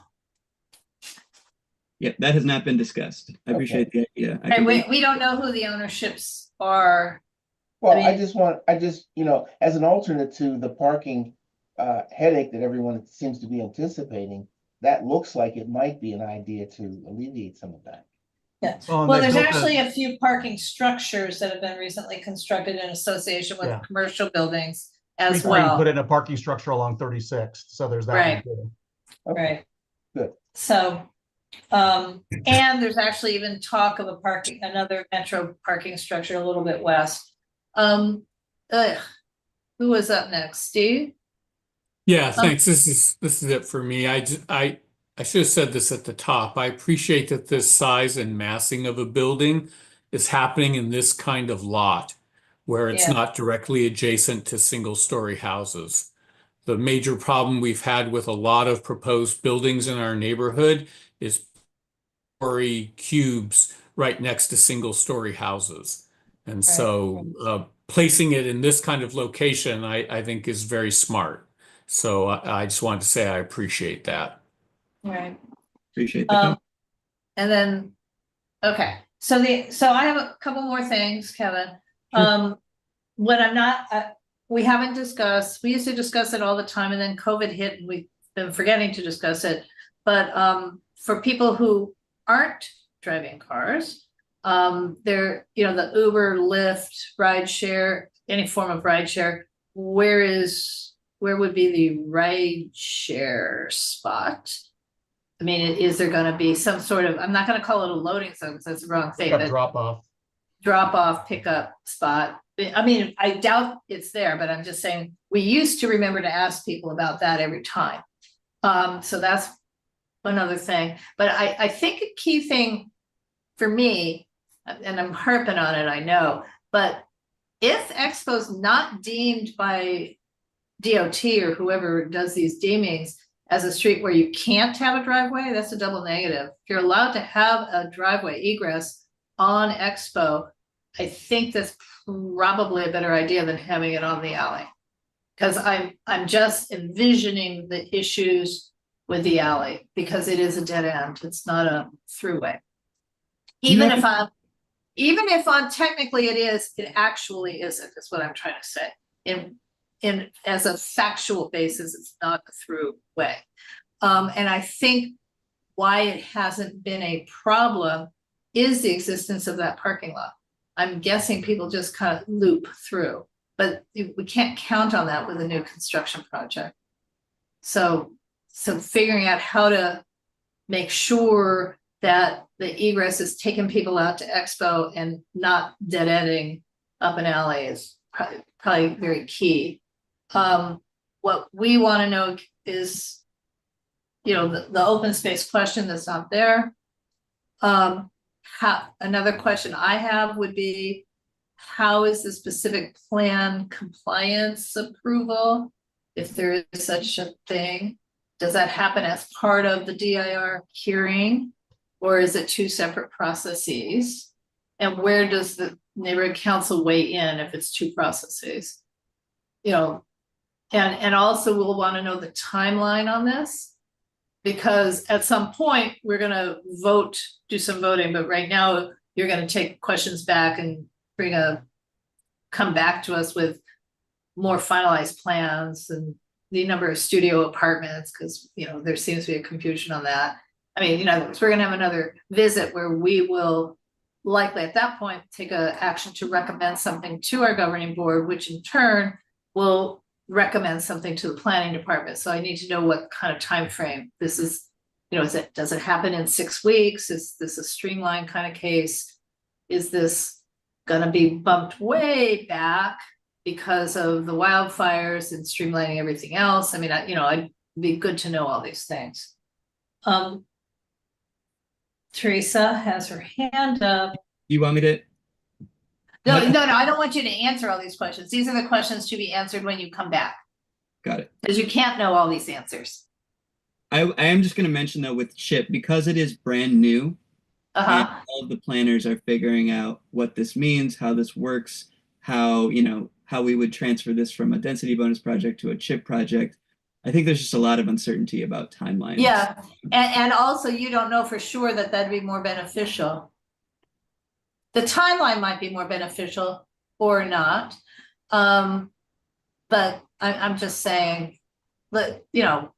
S6: Yep, that has not been discussed. I appreciate the idea. I
S1: and
S6: could
S1: we don't know who the ownerships are.
S3: Well,
S1: I mean-
S3: I just, as an alternate to the parking headache that everyone seems to be anticipating, that looks like it might be an idea to alleviate some of that.
S1: Yeah,
S2: Well,
S1: well,
S2: and they
S1: there's
S2: built
S1: actually a few parking structures that have been recently constructed in association with
S2: Yeah.
S1: commercial buildings as
S2: Recently
S1: well.
S2: put in a parking structure along 36th, so there's that one
S1: Right.
S2: too.
S3: Okay,
S1: Right.
S3: Good.
S1: So, and there's actually even talk of another metro parking structure a little bit west. Who was up next? Steve?
S5: Yeah, thanks. This is it for me. I should have said this at the top. I appreciate that this size and massing of a building is happening in this kind of lot where it's
S1: Yeah.
S5: not directly adjacent to single-story houses. The major problem we've had with a lot of proposed buildings in our neighborhood is story cubes right next to single-story houses. And so placing it in this kind of location, I think is very smart. So I just wanted to say I appreciate that.
S1: Right.
S6: appreciate the comment.
S1: And then, okay, so I have a couple more things, Kevin. What I'm not, we haven't discussed, we used to discuss it all the time and then COVID hit and we've been forgetting to discuss it. But for people who aren't driving cars, they're, the Uber, Lyft, rideshare, any form of rideshare, where would be the rideshare spot? I mean, is there gonna be some sort of, I'm not gonna call it a loading zone, because that's the wrong thing,
S2: Got
S1: but
S2: drop off.
S1: drop off pickup spot. I mean, I doubt it's there, but I'm just saying, we used to remember to ask people about that every time. So that's another thing, but I think a key thing for me, and I'm harping on it, I know, but if Expo's not deemed by DOT or whoever does these deemings as a street where you can't have a driveway, that's a double negative. If you're allowed to have a driveway egress on Expo, I think that's probably a better idea than having it on the alley. Because I'm just envisioning the issues with the alley, because it is a dead end, it's not a throughway. Even
S6: No.
S1: if even if on technically it is, it actually isn't, is what I'm trying to say. In as a factual basis, it's not a through way. And I think why it hasn't been a problem is the existence of that parking lot. I'm guessing people just kind of loop through, but we can't count on that with a new construction project. So figuring out how to make sure that the egress is taking people out to Expo and not dead ending up an alley is probably very key. What we want to know is, you know, the open space question that's not there. Another question I have would be, how is the specific plan compliance approval, if there is such a thing? Does that happen as part of the DIR hearing, or is it two separate processes? And where does the neighborhood council weigh in if it's two processes? You know, and also we'll want to know the timeline on this, because at some point we're going to do some voting, but right now you're going to take questions back and come back to us with more finalized plans and the number of studio apartments, because, you know, there seems to be a confusion on that. I mean, you know, we're going to have another visit where we will likely at that point take a action to recommend something to our governing board, which in turn will recommend something to the planning department. So I need to know what kind of time frame this is. You know, does it happen in 6 weeks? Is this a streamlined kind of case? Is this gonna be bumped way back because of the wildfires and streamlining everything else? I mean, it'd be good to know all these things. Teresa has her hand up.
S6: You want me to?
S1: No, I don't want you to answer all these questions. These are the questions to be answered when you come back,
S6: Got it.
S1: because you can't know all these answers.
S6: I am just going to mention though with CHIP, because it is brand new, and all of the planners are figuring out what this means, how this works, how we would transfer this from a density bonus project to a CHIP project. I think there's just a lot of uncertainty about timelines.
S1: Yeah, and also you don't know for sure that that'd be more beneficial. The timeline might be more beneficial or not. But I'm just saying that, you know,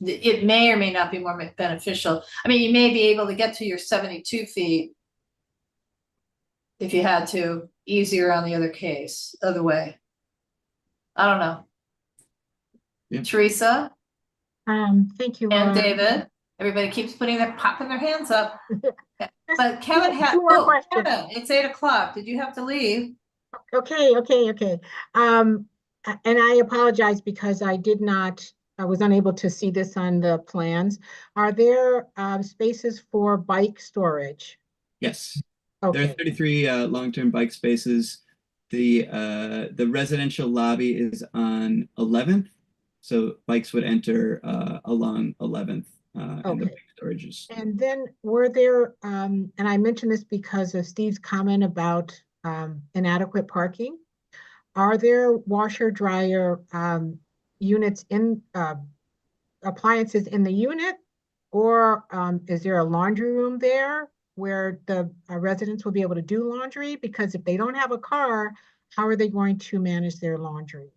S1: it may or may not be more beneficial. I mean, you may be able to get to your 72 feet if you had to, easier on the other way. I don't know.
S6: Yeah.
S1: Teresa
S4: Thank you,
S1: and
S4: Laura.
S1: David, everybody keeps popping their hands up. But Kevin had,
S4: Two more questions.
S1: Kevin, it's 8 o'clock. Did you have to leave?
S4: Okay. And I apologize because I was unable to see this on the plans. Are there spaces for bike storage?
S6: Yes. There are
S4: Okay,
S6: 33 long-term bike spaces. The residential lobby is on 11th, so bikes would enter along 11th in the
S4: Okay.
S6: bike storages.
S4: and then were there, and I mentioned this because of Steve's comment about inadequate parking. Are there washer dryer units in appliances in the unit, or is there a laundry room there where the residents will be able to do laundry? Because if they don't have a car, how are they going to manage their laundry?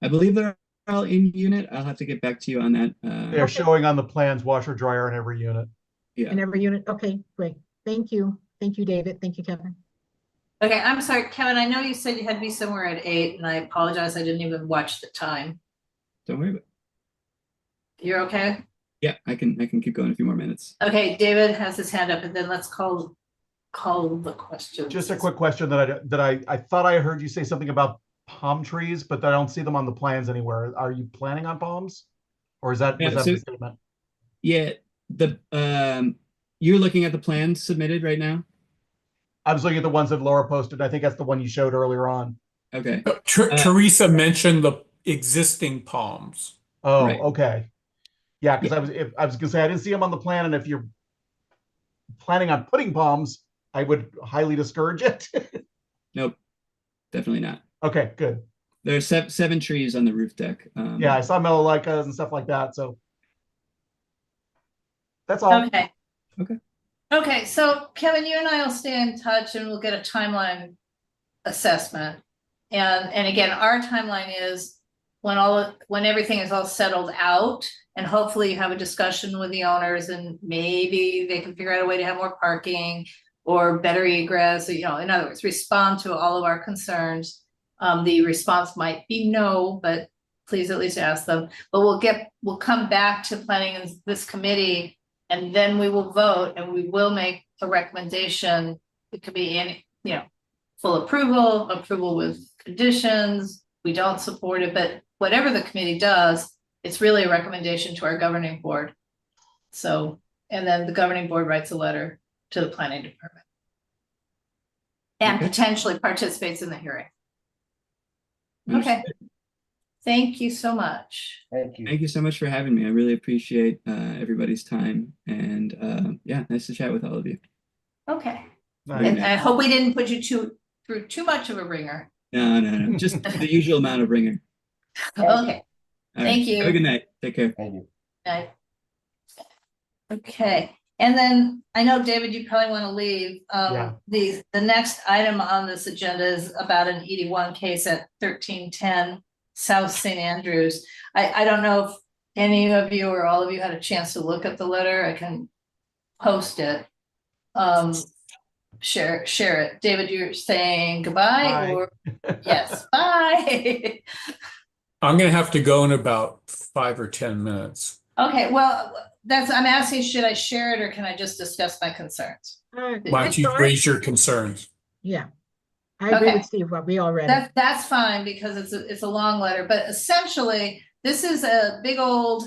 S6: I believe they're all in unit. I'll have to get back to you on that.
S2: They're showing on the plans washer dryer in every unit.
S6: Yeah.
S4: In every unit? Okay, great. Thank you. Thank you, David. Thank you, Kevin.
S1: Okay, I'm sorry, Kevin, I know you said you had to be somewhere at 8, and I apologize, I didn't even watch the time.
S6: Don't worry about it.
S1: You're okay?
S6: Yeah, I can keep going a few more minutes.
S1: Okay, David has his hand up, and then let's call the question.
S2: Just a quick question that I thought I heard you say something about palm trees, but I don't see them on the plans anywhere. Are you planning on palms? Or was that a statement?
S6: Yeah, you're looking at the plans submitted right now?
S2: I was looking at the ones that Laura posted. I think that's the one you showed earlier on.
S6: Okay.
S5: Teresa mentioned the existing palms.
S2: Oh,
S6: Right.
S2: okay. Yeah, because I was gonna say I didn't see them on the plan, and if you're planning on putting palms, I would highly discourage it.
S6: Nope, definitely not.
S2: Okay, good.
S6: There are 7 trees on the roof deck.
S2: Yeah, I saw melaleucas and stuff like that. So that's all.
S1: Okay.
S6: Okay.
S1: Okay, so Kevin, you and I will stay in touch and we'll get a timeline assessment. And again, our timeline is when everything is all settled out, and hopefully you have a discussion with the owners and maybe they can figure out a way to have more parking or better egress, in other words, respond to all of our concerns. The response might be no, but please at least ask them. But we'll come back to planning and this committee, and then we will vote and we will make a recommendation. It could be any, full approval with conditions. We don't support it, but whatever the committee does, it's really a recommendation to our governing board. So, and then the governing board writes a letter to the planning department. And
S6: Okay.
S1: potentially participates in the hearing. Okay.
S6: Understood.
S1: Thank you so much.
S3: Thank you.
S6: Thank you so much for having me. I really appreciate everybody's time, and yeah, nice to chat with all of you.
S1: Okay.
S2: Nice.
S1: And I hope we didn't put you through too much of a ringer.
S6: No, just the usual amount of ringer.
S1: Okay.
S6: All right.
S1: Thank you.
S6: Have a good night. Take care.
S3: Thank you.
S1: Night. Okay, and then I know, David, you probably want to leave.
S2: Yeah.
S1: The next item on this agenda is about an 81 case at 1310 South St. Andrews. I don't know if any of you or all of you had a chance to look at the letter. I can post it. Share it. David, you're saying goodbye.
S2: Bye.
S1: Or yes, bye.
S5: I'm gonna have to go in about 5 or 10 minutes.
S1: Okay, well, I'm asking, should I share it or can I just discuss my concerns?
S5: Why don't you raise your concerns?
S4: Yeah, I agree
S1: Okay.
S4: with Steve, what we all read.
S1: That's fine because it's a long letter, but essentially, this is a big old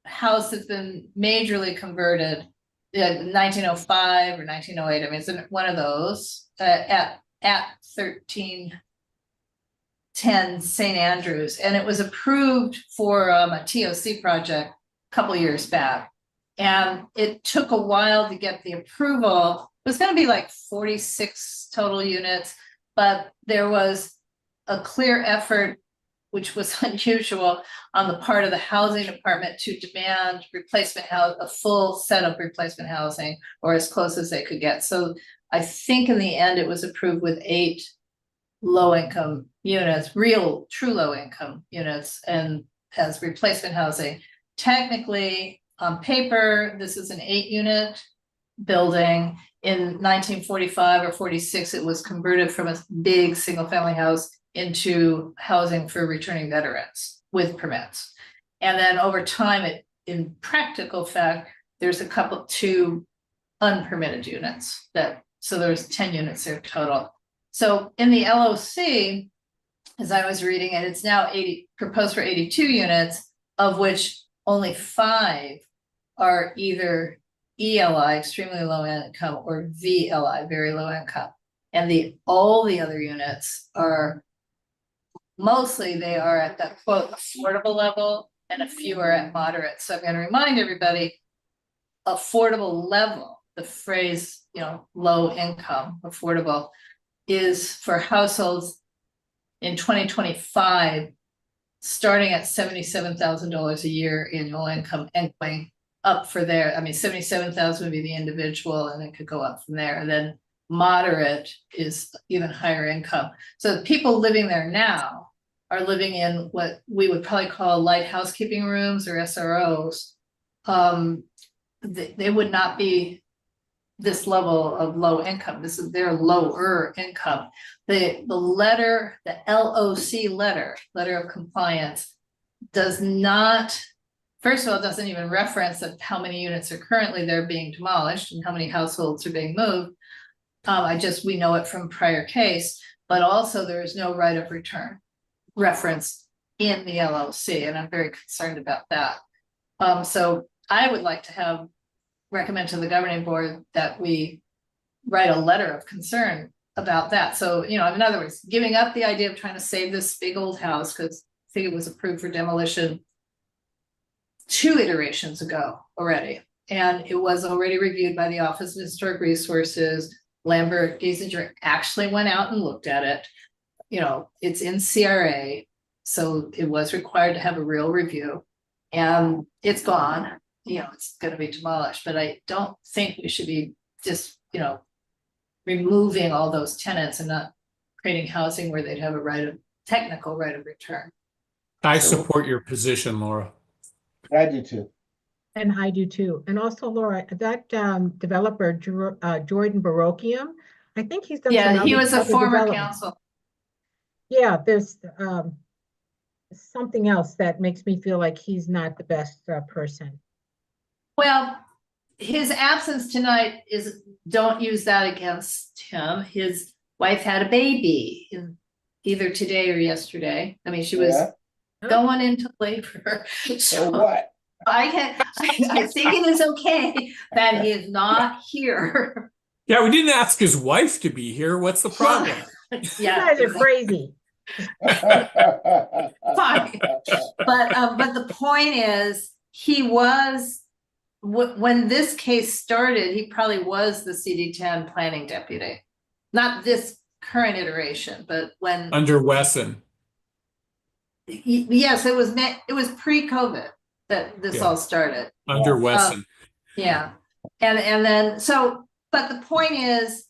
S1: house that's been majorly converted. 1905 or 1908. I mean, it's one of those at 1310 St. Andrews, and it was approved for a TOC project a couple years back, and it took a while to get the approval. It was going to be like 46 total units, but there was a clear effort, which was unusual on the part of the housing department, to demand a full set of replacement housing, or as close as they could get. So I think in the end it was approved with 8 low-income units, true low-income units, and as replacement housing. Technically, on paper, this is an 8-unit building. In 1945 or 46, it was converted from a big single-family house into housing for returning veterans with permits. And then over time, in practical fact, there's 2 unpermitted units so there's 10 units there total. So in the LOC, as I was reading it, it's now proposed for 82 units, of which only 5 are either ELI, extremely low income, or VLI, very low income. And all the other units are mostly they are at that quote affordable level, and a few are at moderate. So I'm going to remind everybody, affordable level, the phrase, low income, affordable, is for households in 2025, starting at $77,000 a year annual income and going up for there. I mean, 77,000 would be the individual, and it could go up from there. And then moderate is even higher income. So the people living there now are living in what we would probably call light housekeeping rooms or SROs. They would not be this level of low income. This is their lower income. The letter, the LOC letter of compliance, does not, first of all, it doesn't even reference how many units are currently there being demolished and how many households are being moved. We know it from prior case, but also there is no right of return referenced in the LOC, and I'm very concerned about that. So I would like to recommend to the governing board that we write a letter of concern about that. So, in other words, giving up the idea of trying to save this big old house, because I think it was approved for demolition 2 iterations ago already. And it was already reviewed by the Office of Historic Resources. Lambert Giesinger actually went out and looked at it. It's in CRA, so it was required to have a real review, and it's gone. It's going to be demolished, but I don't think we should be just, removing all those tenants and not creating housing where they'd have a technical right of return.
S5: I support your position, Laura.
S3: I do too.
S4: And I do too. And also, Laura, that developer, Jordan Barokium, I think he's done some
S1: Yeah, he
S4: other-
S1: was a
S4: other
S1: former
S4: development.
S1: council.
S4: Yeah, there's something else that makes me feel like he's not the best person.
S1: Well, his absence tonight don't use that against him. His wife had a baby either today or yesterday. I mean, she was
S3: Yeah.
S1: going into labor.
S3: So
S1: So
S3: what?
S1: I think it is okay that he is not here.
S5: Yeah, we didn't ask his wife to be here. What's the problem?
S4: You
S1: Yeah,
S4: guys are crazy.
S1: fine. But the point is, he was, when this case started, he probably was the CD10 planning deputy. Not this current iteration, but when,
S5: Under Wesson.
S1: yes, it was pre-COVID that this
S5: Yeah.
S1: all started.
S5: Under
S3: Yeah.
S5: Wesson.
S1: Yeah, and then, but the point is,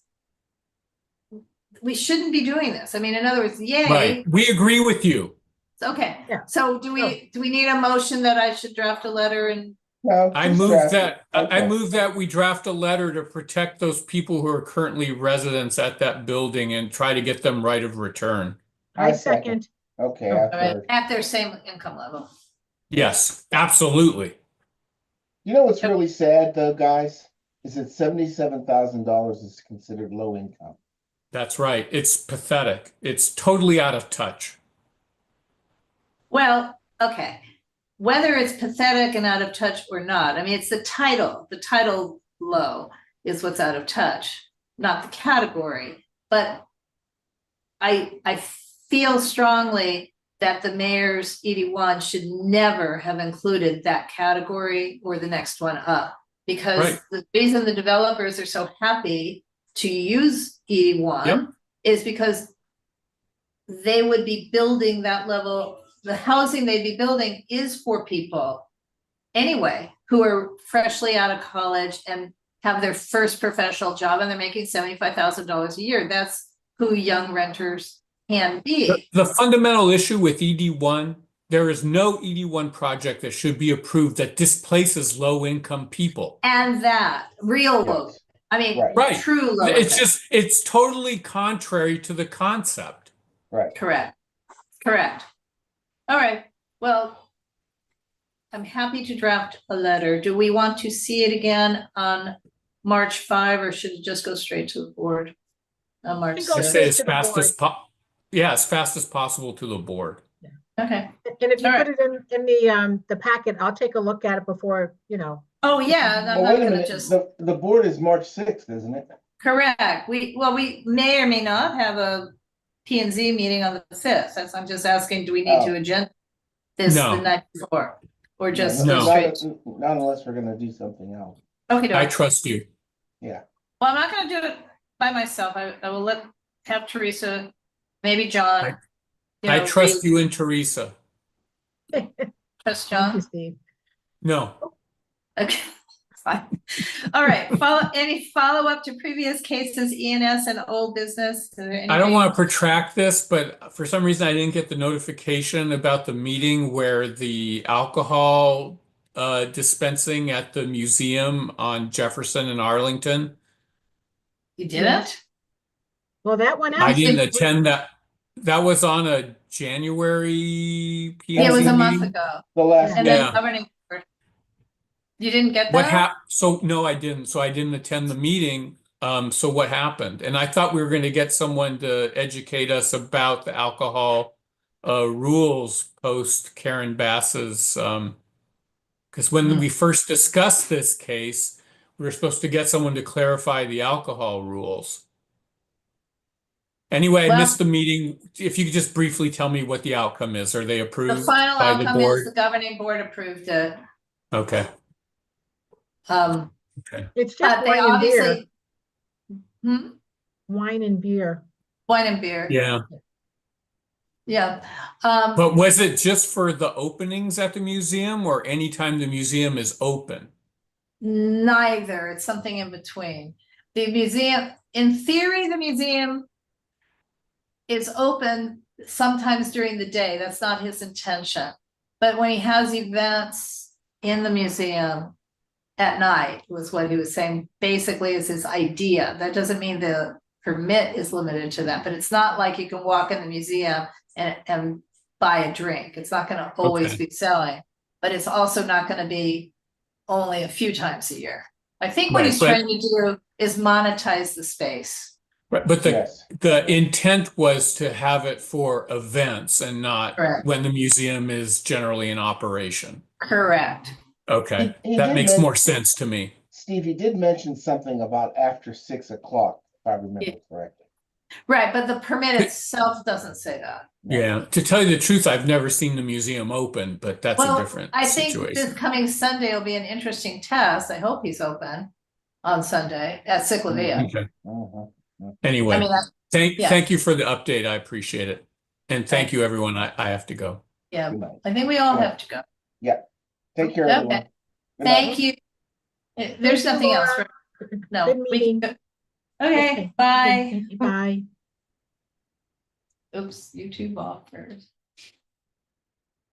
S1: we shouldn't be doing this. I mean, in other words, yay.
S5: Right. We agree with you.
S1: Okay,
S4: Yeah.
S1: so do we need a motion that I should draft a letter and?
S3: No,
S5: I
S3: just
S5: move
S3: draft
S5: that
S3: it.
S5: I
S3: Okay.
S5: move that we draft a letter to protect those people who are currently residents at that building and try to get them right of return.
S4: I
S3: I second.
S4: second.
S3: Okay,
S4: Oh,
S3: I've
S1: All right,
S3: heard.
S1: at their same income level.
S5: Yes, absolutely.
S3: You know what's
S1: Yep.
S3: really sad though, guys? Is that $77,000 is considered low income.
S5: That's right. It's pathetic. It's totally out of touch.
S1: Well, okay, whether it's pathetic and out of touch or not, I mean, it's the title low is what's out of touch, not the category. But I feel strongly that the mayor's ED1 should never have included that category or the next one up. Because
S5: Right.
S1: the reason the developers are so happy to use ED1
S5: Yep.
S1: is because they would be building that level, the housing they'd be building is for people anyway, who are freshly out of college and have their first professional job and they're making $75,000 a year. That's who young renters can be.
S5: The fundamental issue with ED1, there is no ED1 project that should be approved that displaces low-income people.
S1: And that real low,
S3: Yes.
S1: I mean,
S3: Right.
S5: Right.
S1: true low.
S5: It's totally contrary to the concept.
S3: Right.
S1: Correct. All right, well, I'm happy to draft a letter. Do we want to see it again on March 5 or should it just go straight to the board on March
S4: Should go
S5: I
S1: 6?
S5: say as
S4: to the
S5: fast as
S4: board.
S5: as fast as possible to the board.
S1: Okay.
S4: And if you
S1: All right.
S4: put it in the packet, I'll take a look at it before,
S1: Oh, yeah, and I'm
S3: Well,
S1: not
S3: wait a
S1: gonna
S3: minute,
S1: just,
S3: the board is March 6th, isn't it?
S1: correct. We may or may not have a P and Z meeting on the 5th. I'm just asking, do we need to
S3: Oh.
S1: agenda this
S5: No.
S1: the night before? Or just
S5: No.
S1: straight?
S3: Not unless we're gonna do something else.
S1: Okay,
S5: I trust you.
S3: Yeah.
S1: well, I'm not gonna do it by myself. I will have Teresa, maybe John.
S5: I trust you and Teresa.
S1: Trust
S4: thank you,
S1: John.
S4: Steve.
S5: No.
S1: Okay, fine. All right, any follow-up to previous cases, ENS and old business? Is there
S5: I don't
S1: anything-
S5: want to protract this, but for some reason I didn't get the notification about the meeting where the alcohol dispensing at the museum on Jefferson and Arlington.
S1: You didn't?
S4: Well, that went
S5: I
S4: out.
S5: didn't attend that. That was on a January
S1: Yeah, it was a
S5: PNC
S1: month
S5: meeting.
S1: ago.
S3: The last
S1: And
S3: meeting.
S1: then governing board. You didn't get
S5: What
S1: that?
S5: happened? So no, I didn't. So I didn't attend the meeting. So what happened? And I thought we were going to get someone to educate us about the alcohol rules post Karen Bass's. Because when we first discussed this case, we were supposed to get someone to clarify the alcohol rules. Anyway, I
S1: Well-
S5: missed the meeting. If you could just briefly tell me what the outcome is. Are they
S1: The
S5: approved
S1: final
S5: by the
S1: outcome is
S5: board?
S1: the governing board approved it.
S5: Okay.
S4: It's just
S1: But they
S4: wine and beer.
S1: obviously. Hmm?
S4: Wine and beer.
S1: Wine and beer.
S5: Yeah.
S1: Yeah.
S5: But was it just for the openings at the museum or anytime the museum is open?
S1: Neither, it's something in between. The museum, in theory, the museum is open sometimes during the day. That's not his intention. But when he has events in the museum at night, was what he was saying, basically is his idea. That doesn't mean the permit is limited to that, but it's not like you can walk in the museum and buy a drink. It's not gonna always
S5: Okay.
S1: be selling, but it's also not gonna be only a few times a year. I think what
S5: Right,
S1: he's
S5: but-
S1: trying to do is monetize the space.
S5: Right, but
S3: Yes.
S5: the intent was to have it for events and not
S1: Correct.
S5: when the museum is generally in operation.
S1: Correct.
S5: Okay,
S3: He
S5: that
S3: did
S5: makes
S3: men-
S5: more sense to me.
S3: Steve, you did mention something about after 6 o'clock, if I remember
S1: Yeah.
S3: correctly.
S1: Right, but the permit itself doesn't say that.
S3: No.
S5: Yeah, to tell you the truth, I've never seen the museum open, but that's a
S1: Well,
S5: different
S1: I think
S5: situation.
S1: this coming Sunday will be an interesting test. I hope he's open on Sunday at Ciclavia.
S5: Okay.
S3: Mhm.
S5: Anyway,
S1: I mean, yeah.
S5: thank you for the update. I appreciate it. And thank you, everyone. I have to go.
S1: Yeah,
S3: Good night.
S1: I think we all
S3: Yeah.
S1: have to go.
S3: Take care,
S1: Okay.
S3: everyone. Good night.
S1: Thank you. There's
S4: you,
S1: nothing else.
S4: Laura.
S1: No,
S4: Good
S1: we can
S4: meeting.
S1: go. Okay, bye.
S4: Thank you, bye.
S1: Oops, YouTube off first.